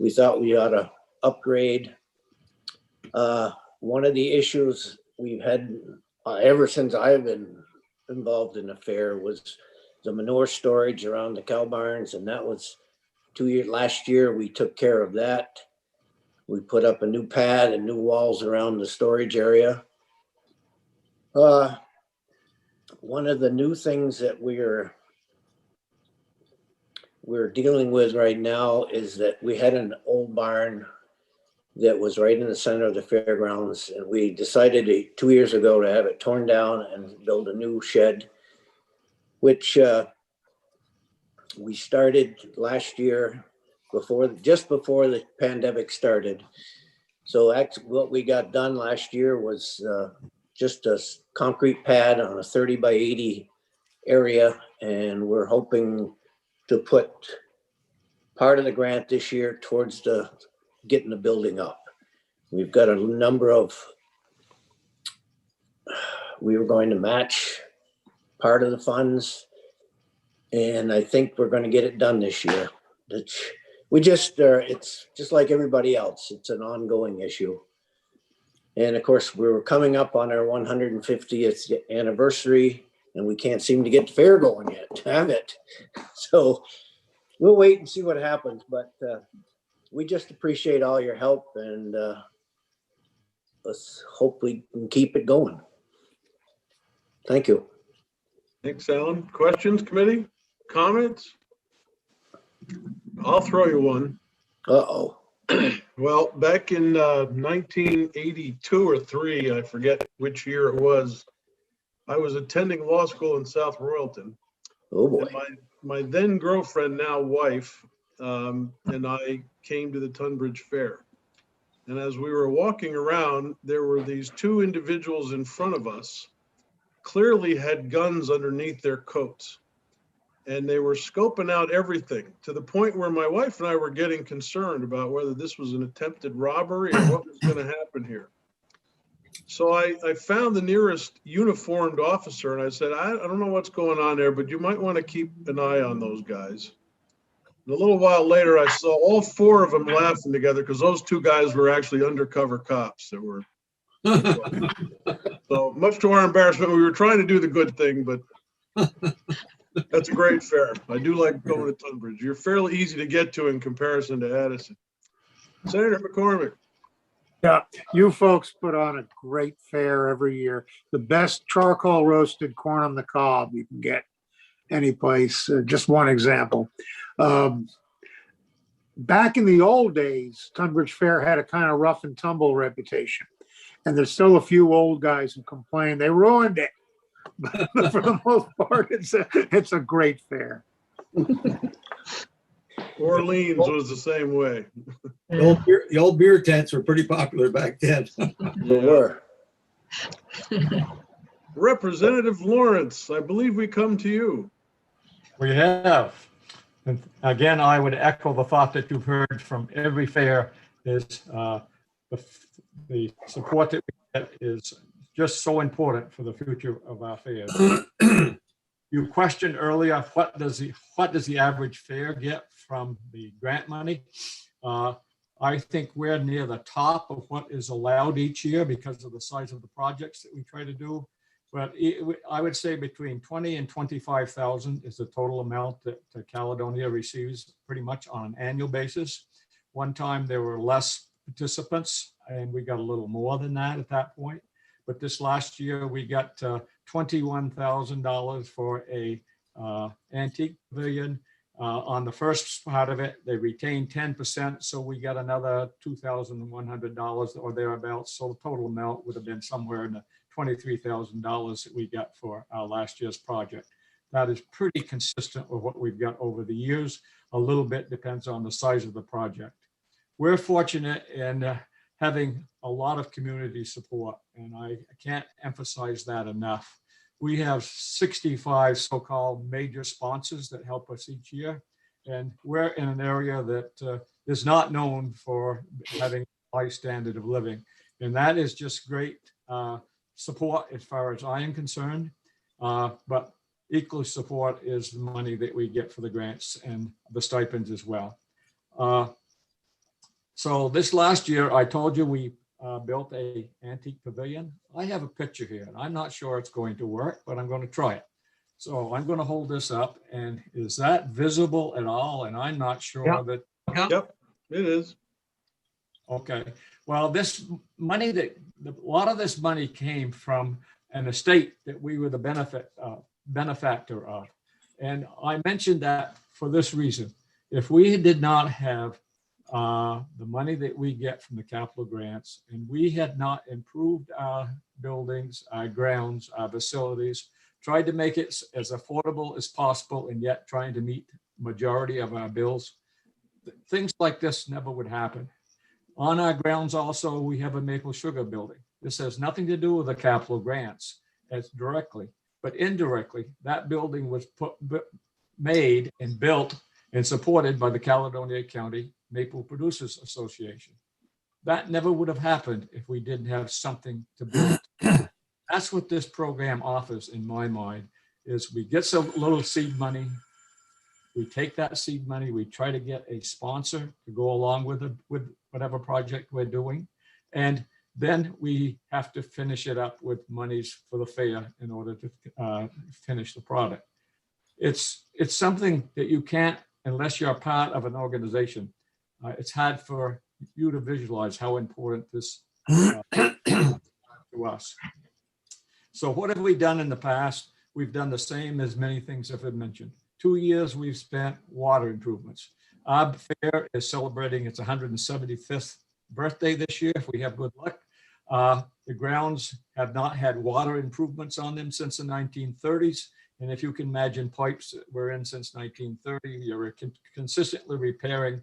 we thought we ought to upgrade. One of the issues we've had ever since I've been involved in the fair was the manure storage around the cow barns, and that was last year we took care of that. We put up a new pad and new walls around the storage area. One of the new things that we're dealing with right now is that we had an old barn that was right in the center of the fairgrounds, and we decided 2 years ago to have it torn down and build a new shed, which we started last year just before the pandemic started. So what we got done last year was just a concrete pad on a 30 by 80 area, and we're hoping to put part of the grant this year towards getting the building up. We've got a number of, we were going to match part of the funds, and I think we're going to get it done this year. It's just like everybody else. It's an ongoing issue. And of course, we were coming up on our 150th anniversary, and we can't seem to get the fair going yet, damn it. So we'll wait and see what happens, but we just appreciate all your help, and let's hope we can keep it going. Thank you. Thanks, Alan. Questions, committee? Comments? I'll throw you one. Uh-oh. Well, back in 1982 or 3, I forget which year it was, I was attending law school in South Royalton. Oh boy. And my then girlfriend, now wife, and I came to the Tunbridge Fair. And as we were walking around, there were these 2 individuals in front of us, clearly had guns underneath their coats. And they were scoping out everything to the point where my wife and I were getting concerned about whether this was an attempted robbery or what was going to happen here. So I found the nearest uniformed officer and I said, I don't know what's going on there, but you might want to keep an eye on those guys. And a little while later, I saw all 4 of them laughing together because those 2 guys were actually undercover cops that were. So much to our embarrassment, we were trying to do the good thing, but that's a great fair. I do like going to Tunbridge. You're fairly easy to get to in comparison to Addison. Senator McCormick. Yeah, you folks put on a great fair every year. The best charcoal roasted corn on the cob you can get any place. Just one example. Back in the old days, Tunbridge Fair had a kind of rough and tumble reputation. And there's still a few old guys who complain they ruined it. But for the most part, it's a great fair. Orleans was the same way. The old beer tents were pretty popular back then. They were. Representative Lawrence, I believe we come to you. We have. And again, I would echo the thought that you've heard from every fair is the support that we get is just so important for the future of our fairs. You questioned earlier, what does the average fair get from the grant money? I think we're near the top of what is allowed each year because of the size of the projects that we try to do. But I would say between 20 and 25,000 is the total amount that Caledonia receives pretty much on an annual basis. One time there were less participants and we got a little more than that at that point. But this last year we got $21,000 for a antique pavilion, On the first part of it, they retained 10%, so we got another $2,100 or thereabouts. So the total amount would have been somewhere in the $23,000 that we got for our last year's project. That is pretty consistent with what we've got over the years. A little bit depends on the size of the project. We're fortunate in having a lot of community support, and I can't emphasize that enough. We have 65 so-called major sponsors that help us each year, and we're in an area that is not known for having a high standard of living, and that is just great support as far as I am concerned. But equal support is the money that we get for the grants and the stipends as well. So this last year, I told you we built a antique pavilion. I have a picture here, and I'm not sure it's going to work, but I'm going to try it. So I'm going to hold this up, and is that visible at all? And I'm not sure that. Yep, it is. Okay. Well, this money a lot of this money came from an estate that we were the benefactor of. And I mentioned that for this reason. If we did not have the money that we get from the capital grants, and we had not improved our buildings, our grounds, our facilities, tried to make it as affordable as possible, and yet trying to meet majority of our bills, things like this never would happen. On our grounds also, we have a maple sugar building. This has nothing to do with the capital grants as directly, but indirectly, that building was made and built and supported by the Caledonia County Maple Producers Association. That never would have happened if we didn't have something to build. That's what this program offers, in my mind, is we get some little seed money. We take that seed money, we try to get a sponsor to go along with whatever project we're doing. And then we have to finish it up with monies for the fair in order to finish the product. It's something that you can't, unless you're part of an organization. It's hard for you to visualize how important this to us. So what have we done in the past? We've done the same as many things I've mentioned. 2 years we've spent water improvements. Our fair is celebrating its 175th birthday this year, if we have good luck. The grounds have not had water improvements on them since the 1930s. And if you can imagine pipes that were in since 1930, you're consistently repairing.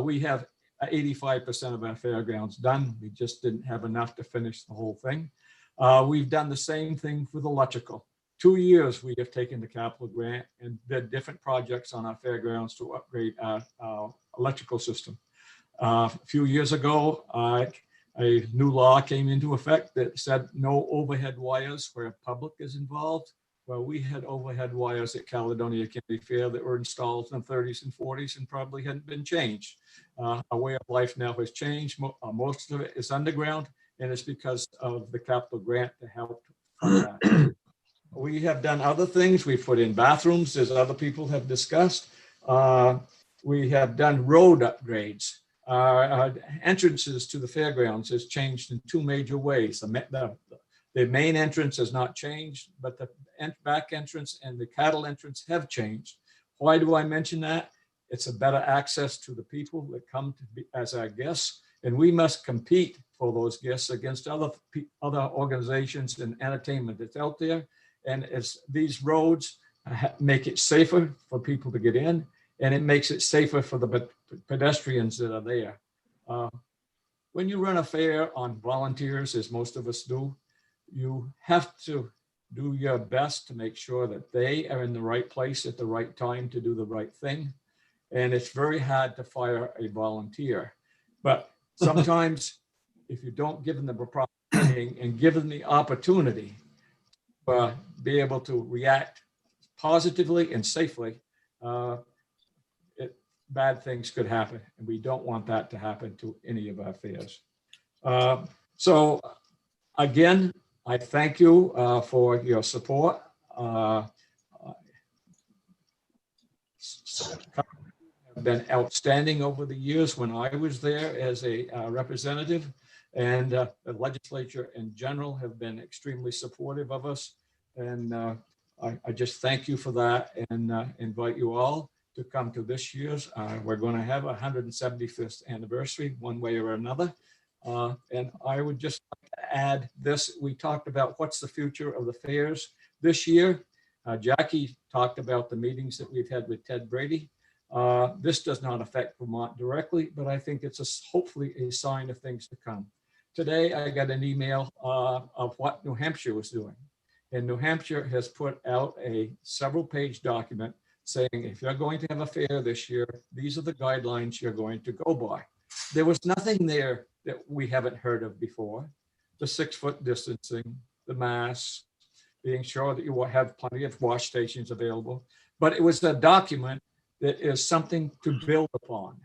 We have 85% of our fairgrounds done. We just didn't have enough to finish the whole thing. We've done the same thing with electrical. 2 years we have taken the capital grant and did different projects on our fairgrounds to upgrade our electrical system. A few years ago, a new law came into effect that said no overhead wires where public is involved. Well, we had overhead wires at Caledonia County Fair that were installed in the 30s and 40s and probably hadn't been changed. Our way of life now has changed. Most of it is underground, and it's because of the capital grant to help fund that. We have done other things. We've put in bathrooms, as other people have discussed. We have done road upgrades. Our entrances to the fairgrounds has changed in two major ways. The main entrance has not changed, but the back entrance and the cattle entrance have changed. Why do I mention that? It's a better access to the people that come to be as our guests, and we must compete for those guests against other organizations and entertainment that's out there. And as these roads make it safer for people to get in, and it makes it safer for the pedestrians that are there. When you run a fair on volunteers, as most of us do, you have to do your best to make sure that they are in the right place at the right time to do the right thing. And it's very hard to fire a volunteer. But sometimes if you don't give them the proper training and give them the opportunity to be able to react positively and safely, bad things could happen. And we don't want that to happen to any of our fairs. So again, I thank you for your support. Have been outstanding over the years when I was there as a representative, and the legislature in general have been extremely supportive of us. And I just thank you for that, and invite you all to come to this year's. We're going to have a 175th anniversary one way or another. And I would just like to add this. We talked about what's the future of the fairs this year. Jackie talked about the meetings that we've had with Ted Brady. This does not affect Vermont directly, but I think it's hopefully a sign of things to come. Today, I got an email of what New Hampshire was doing. And New Hampshire has put out a several-page document saying, if you're going to have a fair this year, these are the guidelines you're going to go by. There was nothing there that we haven't heard of before. The 6-foot distancing, the masks, being sure that you have plenty of wash stations available. But it was a document that is something to build upon.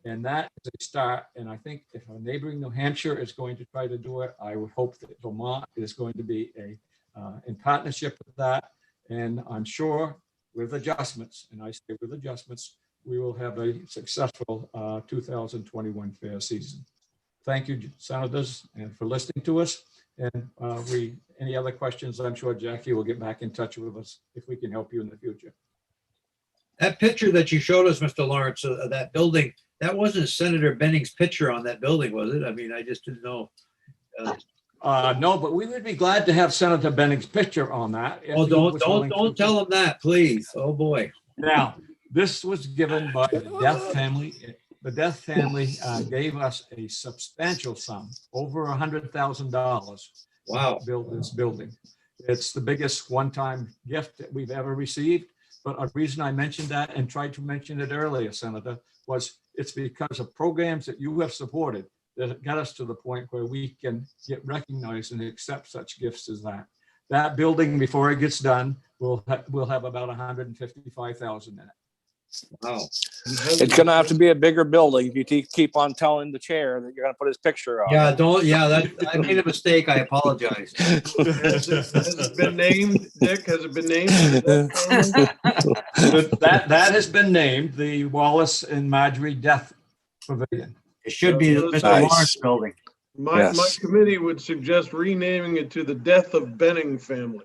And that is a start. And I think if a neighboring New Hampshire is going to try to do it, I would hope that Vermont is going to be in partnership with that. And I'm sure with adjustments, and I say with adjustments, we will have a successful 2021 fair season. Thank you, Senators, and for listening to us. And any other questions, I'm sure Jackie will get back in touch with us if we can help you in the future. That picture that you showed us, Mr. Lawrence, of that building, that wasn't Senator Benning's picture on that building, was it? I mean, I just didn't know. No, but we would be glad to have Senator Benning's picture on that. if Oh, he was willing don't to. tell him that, please. Oh, boy. Now, this was given by the Death family. The Death family gave us a substantial sum, over $100,000. Wow. To build this building. It's the biggest one-time gift that we've ever received. But a reason I mentioned that and tried to mention it earlier, Senator, was it's because of programs that you have supported that got us to the point where we can get recognized and accept such gifts as that. That building, before it gets done, will have about 155,000 in it. Wow. It's gonna have to be a bigger building if you keep on telling the chair that you're gonna put his picture on. I made a mistake. I apologize. Has it been named, Dick? Has it been named? That has been named the Wallace and Marjorie Death Pavilion. It should be the Mr. Nice. Lawrence building. My Yes. committee would suggest renaming it to the Death of Benning family.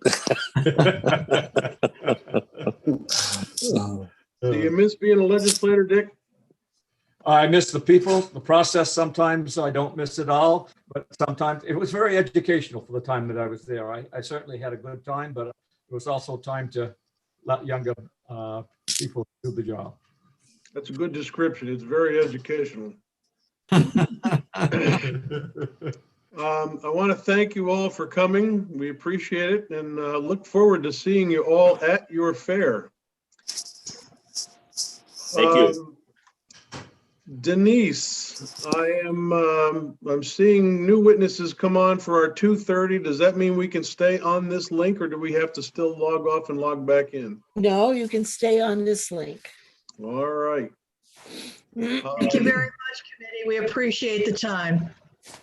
Do you miss being a legislator, Dick? I miss the people, the process. Sometimes I don't miss it all, but sometimes it was very educational for the time that I was there. I certainly had a good time, but it was also time to let younger people do the job. That's a good description. It's very educational. I want to thank you all for coming. We appreciate it and look forward to seeing you all at your fair. Thank you. Denise, I'm seeing new witnesses come on for our 2:30. Does that mean we can stay on this link or do we have to still log off and log back in? No, you can stay on this link. All right. Thank you very much, committee. We appreciate the time.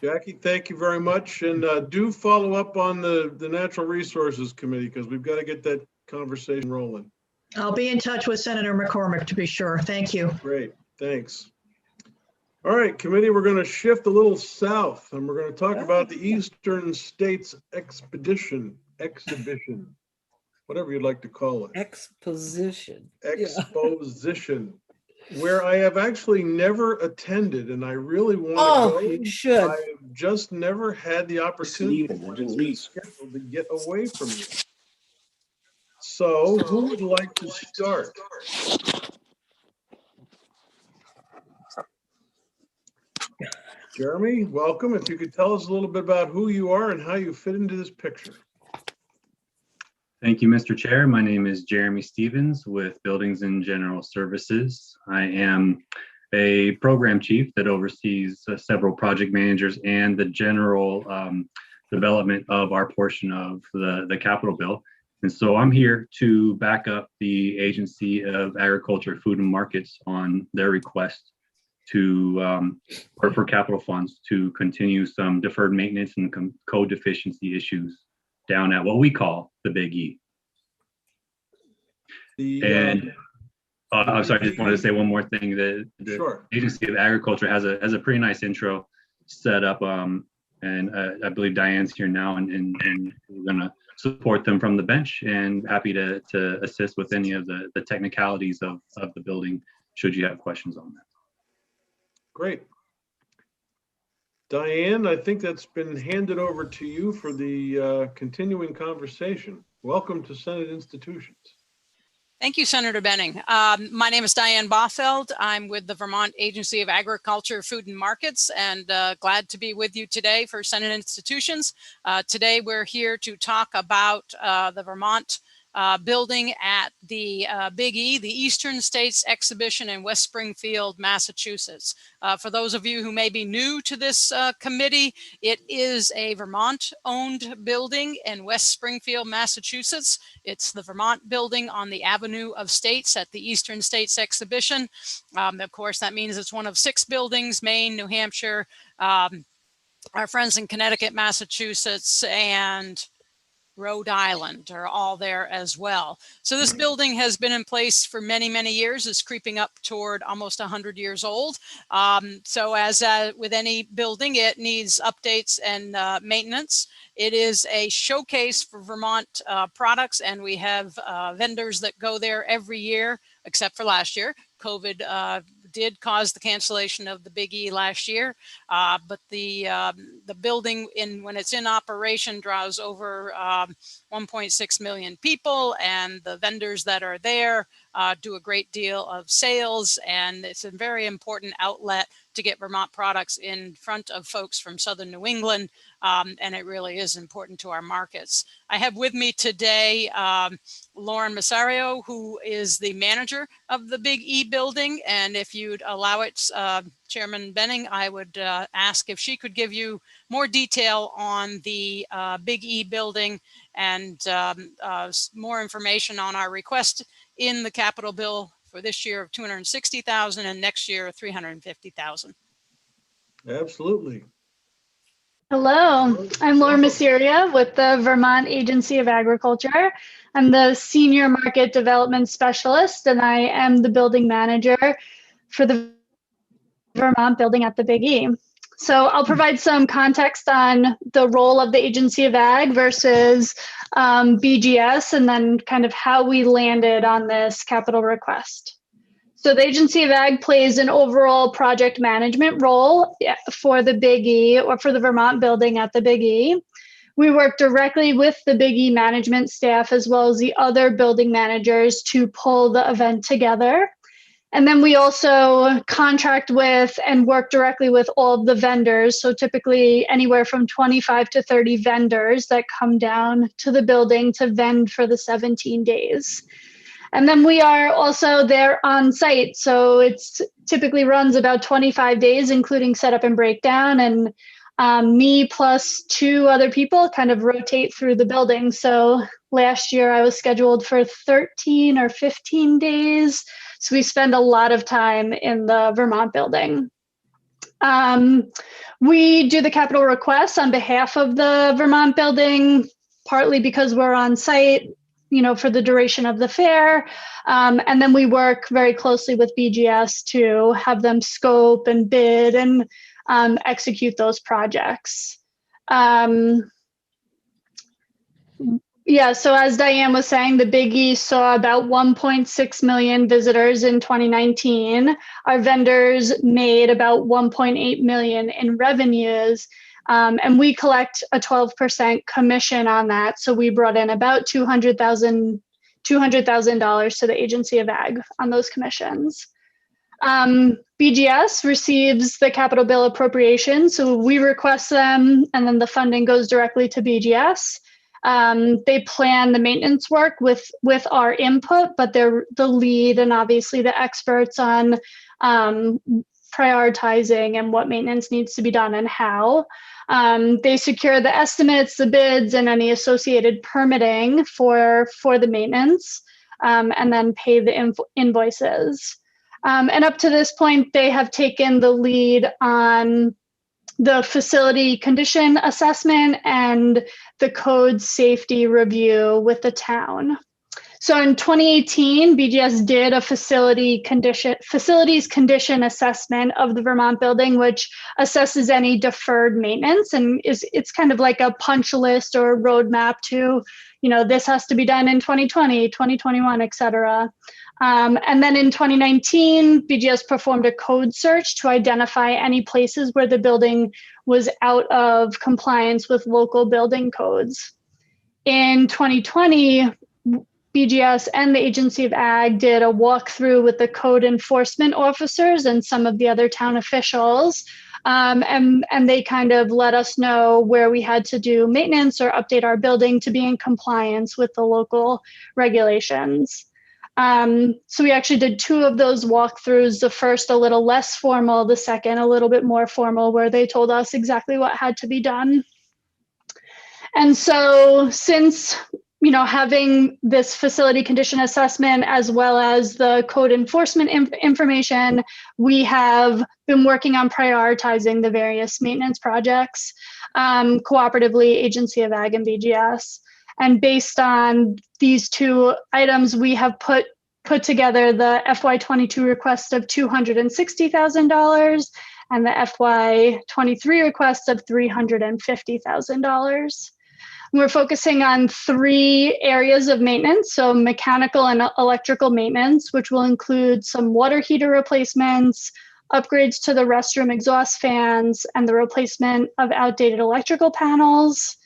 Jackie, thank you very much. And do follow up on the Natural Resources Committee because we've got to get that conversation rolling. I'll be in touch with Senator McCormick to be sure. Thank you. Great, thanks. All right, committee, we're going to shift a little south and we're going to talk about the Eastern States exhibition, whatever you'd like to call it. Exposition. Exposition, where I have actually never attended and I really want to Oh, go. you should. I have just never had the opportunity Steven, I didn't leave. to get away from you. So who would like to start? Jeremy, welcome. If you could tell us a little bit about who you are and how you fit into this picture. Thank you, Mr. Chair. My name is Jeremy Stevens with Buildings and General Services. I am a program chief that oversees several project managers and the general development of our portion of the capital bill. And so I'm here to back up the Agency of Agriculture, Food and Markets on their request to for capital funds to continue some deferred maintenance and code deficiency issues down at what we call the Big E. And I'm sorry, I just wanted to say one more thing. The Sure. Agency of Agriculture has a pretty nice intro set up And I believe Diane's here now, and we're going to support them from the bench, and happy to assist with any of the technicalities of the building, should you have questions on that. Great. Diane, I think that's been handed over to you for the continuing conversation. Welcome to Senate Institutions. Thank you, Senator Benning. My name is Diane Bothfeld. I'm with the Vermont Agency of Agriculture, Food and Markets, and glad to be with you today for Senate Institutions. Today, we're here to talk about the Vermont building at the Big E, the Eastern States Exhibition in West Springfield, Massachusetts. For those of you who may be new to this committee, it is a Vermont-owned building in West Springfield, Massachusetts. It's the Vermont building on the Avenue of States at the Eastern States Exhibition. Of course, that means it's one of 6 buildings: Maine, New Hampshire, our friends in Connecticut, Massachusetts, and Rhode Island are all there as well. So this building has been in place for many, many years. It's creeping up toward almost 100 years old. So as with any building, it needs updates and maintenance. It is a showcase for Vermont products, and we have vendors that go there every year, except for last year. COVID did cause the cancellation of the Big E last year, but the building, when it's in operation, draws over 1.6 million people, and the vendors that are there do a great deal of sales, and it's a very important outlet to get Vermont products in front of folks from Southern New England, and it really is important to our markets. I have with me today Lauren Massario, who is the manager of the Big E building, and if you'd allow it, Chairman Benning, I would ask if she could give you more detail on the Big E building and more information on our request in the capital bill for this year of $260,000 and next year $350,000. Absolutely. Hello, I'm Laura Masseria with the Vermont Agency of Agriculture. I'm the Senior Market Development Specialist, and I am the building manager for the Vermont building at the Big E. So I'll provide some context on the role of the Agency of Ag versus BGS, and then kind of how we landed on this capital request. So the Agency of Ag plays an overall project management role for the Big E, or for the Vermont building at the Big E. We work directly with the Big E management staff as well as the other building managers to pull the event together. And then we also contract with and work directly with all of the vendors. So typically anywhere from 25 to 30 vendors that come down to the building to vend for the 17 days. And then we are also there on site. So it's typically runs about 25 days, including setup and breakdown. And me plus 2 other people kind of rotate through the building. So last year I was scheduled for 13 or 15 days. So we spend a lot of time in the Vermont building. We do the capital requests on behalf of the Vermont building, partly because we're on site, for the duration of the fair. And then we work very closely with BGS to have them scope and bid and execute those projects. So as Diane was saying, the Big E saw about 1.6 million visitors in 2019. Our vendors made about 1.8 million in revenues, and we collect a 12% commission on that. So we brought in about $200,000 to the Agency of Ag on those commissions. BGS receives the capital bill appropriation, so we request them, and then the funding goes directly to BGS. They plan the maintenance work with our input, but they're the lead and obviously the experts on prioritizing and what maintenance needs to be done and how. They secure the estimates, the bids, and any associated permitting for the maintenance, and then pay the invoices. And up to this point, they have taken the lead on the facility condition assessment and the code safety review with the town. So in 2018, BGS did a facilities condition assessment of the Vermont building, which assesses any deferred maintenance, and it's kind of like a punch list or a roadmap to, this has to be done in 2020, 2021, et cetera. And then in 2019, BGS performed a code search to identify any places where the building was out of compliance with local building codes. In 2020, BGS and the Agency of Ag did a walkthrough with the code enforcement officers and some of the other town officials. And they kind of let us know where we had to do maintenance or update our building to be in compliance with the local regulations. So we actually did 2 of those walkthroughs, the first a little less formal, the second a little bit more formal, where they told us exactly what had to be done. And so since, having this facility condition assessment as well as the code enforcement information, we have been working on prioritizing the various maintenance projects, cooperatively, Agency of Ag and BGS. And based on these 2 items, we have put together the FY22 request of $260,000 and the FY23 request of $350,000. We're focusing on 3 areas of maintenance, so mechanical and electrical maintenance, which will include some water heater replacements, upgrades to the restroom exhaust fans, and the replacement of outdated electrical panels.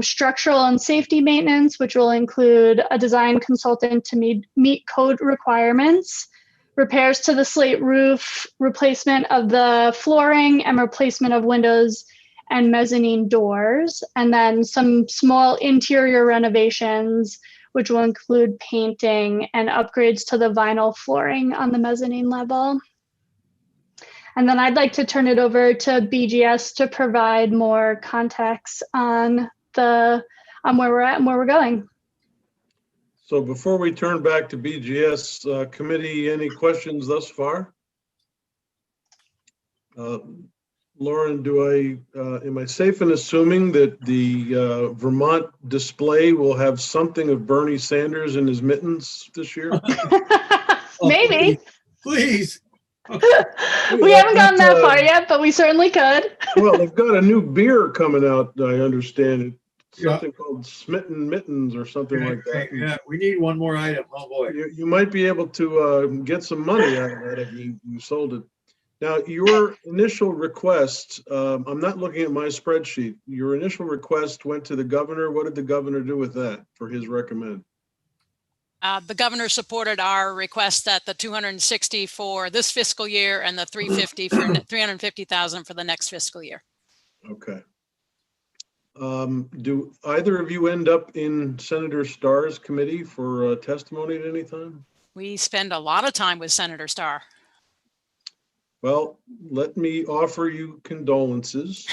Structural and safety maintenance, which will include a design consultant to meet code requirements, repairs to the slate roof, replacement of the flooring, and replacement of windows and mezzanine doors, and then some small interior renovations, which will include painting and upgrades to the vinyl flooring on the mezzanine level. And then I'd like to turn it over to BGS to provide more context on where we're at and where we're going. So before we turn back to BGS committee, any questions thus far? Lauren, am I safe in assuming that the Vermont display will have something of Bernie Sanders in his mittens this year? Maybe. Please. We haven't gotten that far yet, but we certainly could. Well, they've got a new beer coming out, I understand. Something called Smitten Mittens or something like that. Yeah, we need one more item. Oh, boy. You might be able to get some money out of that if you sold it. Now, your initial request, I'm not looking at my spreadsheet. Your initial request went to the governor. What did the governor do with that for his recommend? The governor supported our request at the 260 for this fiscal year and the 350,000 for the next fiscal year. Okay. Do either of you end up in Senator Starr's committee for testimony at any time? We spend a lot of time with Senator Starr. Well, let me offer you condolences.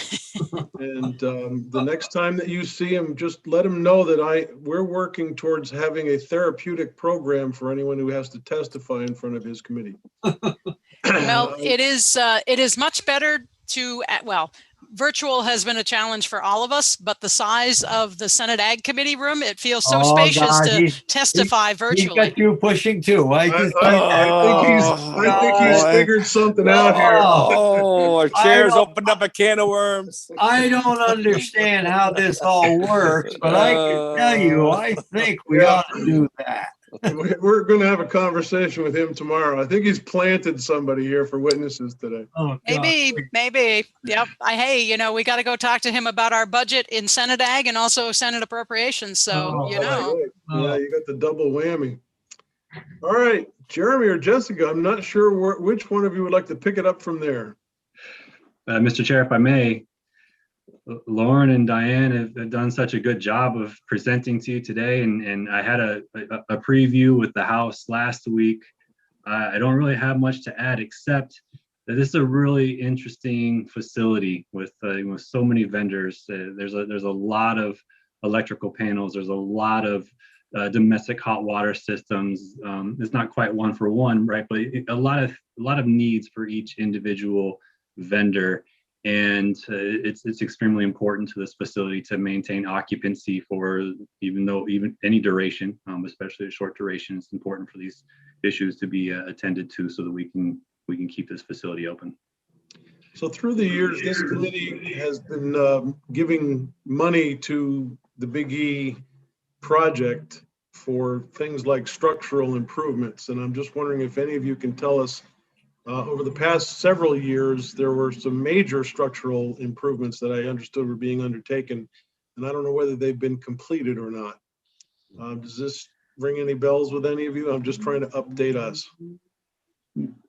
And the next time that you see him, just let him know that we're working towards having a therapeutic program for anyone who has to testify in front of his committee. Well, it is much better to, virtual has been a challenge for all of us, but the size of the Senate Ag Committee room, it feels so spacious to testify virtually. He's got you pushing too. I think he's figured something out here. Oh, our chair's opened up a can of worms. I don't understand how this all works, but I can tell you, I think we ought to do that. We're going to have a conversation with him tomorrow. I think he's planted somebody here for witnesses today. Oh, Maybe. Yep. Hey, we got to go talk to him about our budget in Senate Ag and also Senate Appropriations. So, Yeah, you got the double whammy. All right, Jeremy or Jessica, I'm not sure which one of you would like to pick it up from there. Mr. Chair, if I may, Lauren and Diane have done such a good job of presenting to you today, and I had a preview with the House last week. I don't really have much to add except that this is a really interesting facility with so many vendors. There's a lot of electrical panels. There's a lot of domestic hot water systems. It's not quite one for one, right? But a lot of needs for each individual vendor. And it's extremely important to this facility to maintain occupancy for even any duration, especially a short duration. It's important for these issues to be attended to so that we can keep this facility open. So through the years, this committee has been giving money to the Big E project for things like structural improvements. And I'm just wondering if any of you can tell us, over the past several years, there were some major structural improvements that I understood were being undertaken. And I don't know whether they've been completed or not. Does this ring any bells with any of you? I'm just trying to update us.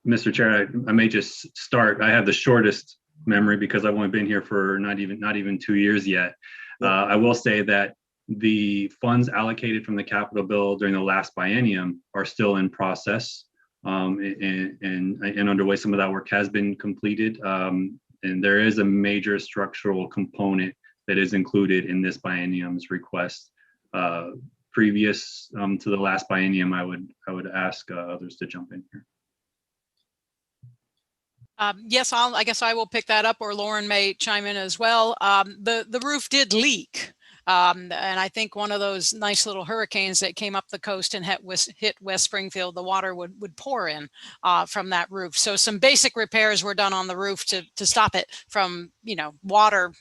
Mr. Chair, I may just start. I have the shortest memory because I've only been here for not even 2 years yet. I will say that the funds allocated from the capital bill during the last biennium are still in process and underway. Some of that work has been completed, and there is a major structural component that is included in this biennium's request. Previous to the last biennium, I would ask others to jump in here. Yes, I guess I will pick that up, or Lauren may chime in as well. The roof did leak. And I think one of those nice little hurricanes that came up the coast and hit West Springfield, the water would pour in from that roof. So some basic repairs were done on the roof to stop it from, water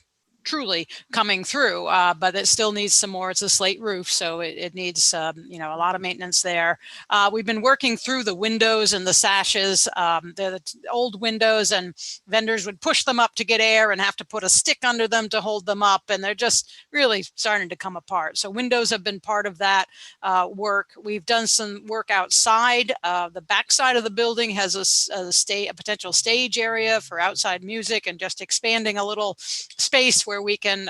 truly coming through, but it still needs some more. It's a slate roof, so it needs a lot of maintenance there. We've been working through the windows and the sashes. They're the old windows, and vendors would push them up to get air and have to put a stick under them to hold them up, and they're just really starting to come apart. So windows have been part of that work. We've done some work outside. The back side of the building has a potential stage area for outside music, and just expanding a little space where we can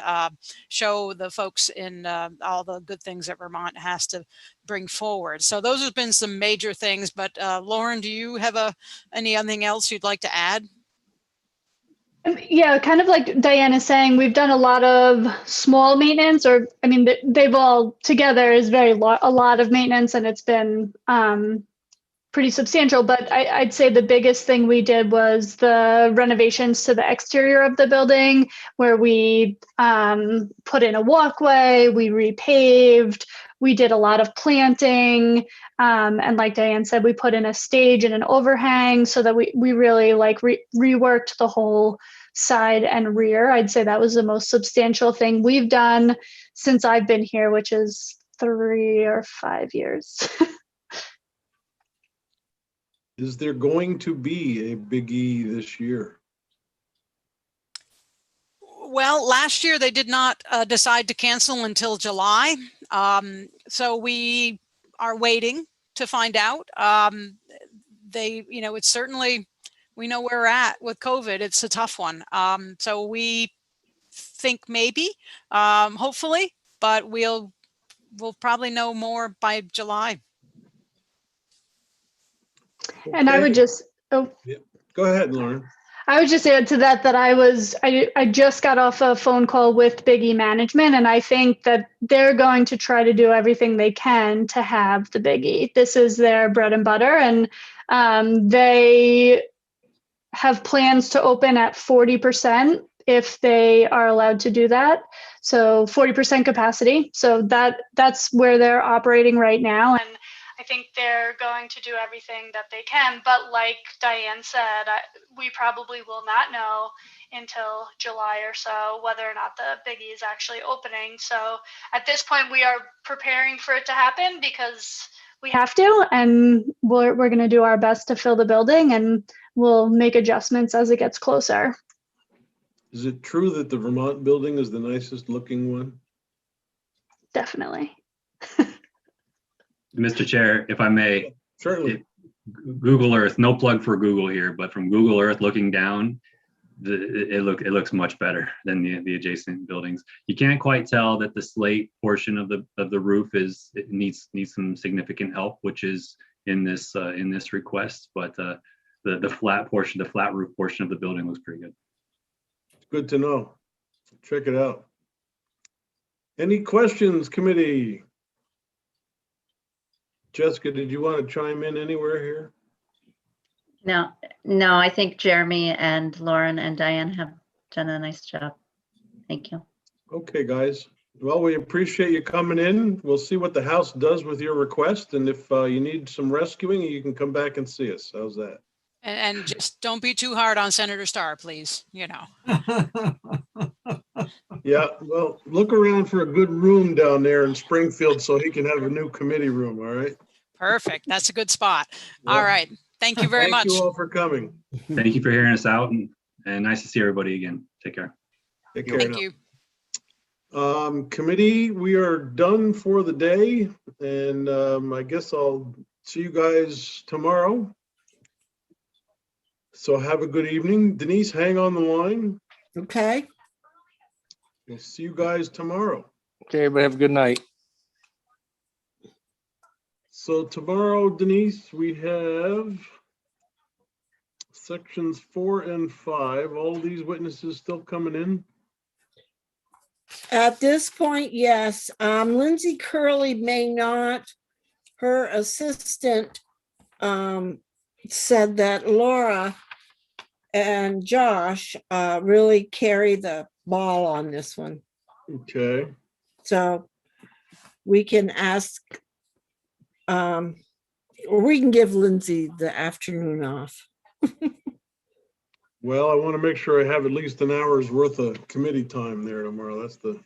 show the folks in all the good things that Vermont has to bring forward. So those have been some major things. But Lauren, do you have anything else you'd like to add? Yeah, kind of like Diane is saying, we've done a lot of small maintenance, they've all together is a lot of maintenance, and it's been pretty substantial. But I'd say the biggest thing we did was the renovations to the exterior of the building, where we put in a walkway, we repaved, we did a lot of planting. And like Diane said, we put in a stage and an overhang so that we really reworked the whole side and rear. I'd say that was the most substantial thing we've done since I've been here, which is 3 or 5 years. Is there going to be a Big E this year? Well, last year they did not decide to cancel until July. So we are waiting to find out. It's certainly, we know where we're at with COVID. It's a tough one. So we think maybe, hopefully, but we'll probably know more by July. And I would just, Go ahead, Lauren. I would just add to that I just got off a phone call with Big E management, and I think that they're going to try to do everything they can to have the Big E. This is their bread and butter, and they have plans to open at 40% if they are allowed to do that. So 40% capacity. So that's where they're operating right now. And I think they're going to do everything that they can, but like Diane said, we probably will not know until July or so whether or not the Big E is actually opening. So at this point, we are preparing for it to happen because we have to, and we're going to do our best to fill the building, and we'll make adjustments as it gets closer. Is it true that the Vermont building is the nicest looking one? Definitely. Mr. Chair, if I may. Certainly. Google Earth, no plug for Google here, but from Google Earth looking down, it looks much better than the adjacent buildings. You can't quite tell that the slate portion of the roof needs some significant help, which is in this request, but the flat roof portion of the building looks pretty good. Good to know. Check it out. Any questions, committee? Jessica, did you want to chime in anywhere here? No, I think Jeremy and Lauren and Diane have done a nice job. Thank you. Okay, guys. Well, we appreciate you coming in. We'll see what the House does with your request. And if you need some rescuing, you can come back and see us. How's that? And just don't be too hard on Senator Starr, please, you know. Yeah, well, look around for a good room down there in Springfield so he can have a new committee room, all right? Perfect. That's a good spot. All Yeah. right. Thank you very much. Thank you all for coming. Thank you for hearing us out and nice to see everybody again. Take care. Take care Thank now. you. Committee, we are done for the day, and I guess I'll see you guys tomorrow. So have a good evening. Denise, hang on the line. Okay. We'll see you guys tomorrow. Okay, everybody have a good night. So tomorrow, Denise, we have sections 4 and 5. All of these witnesses still coming in? At this point, yes. Lindsay Curley may not. Her assistant said that Laura and Josh really carry the ball on this one. Okay. So we can ask, or we can give Lindsay the afternoon off. Well, I want to make sure I have at least an hour's worth of committee time there tomorrow. That's the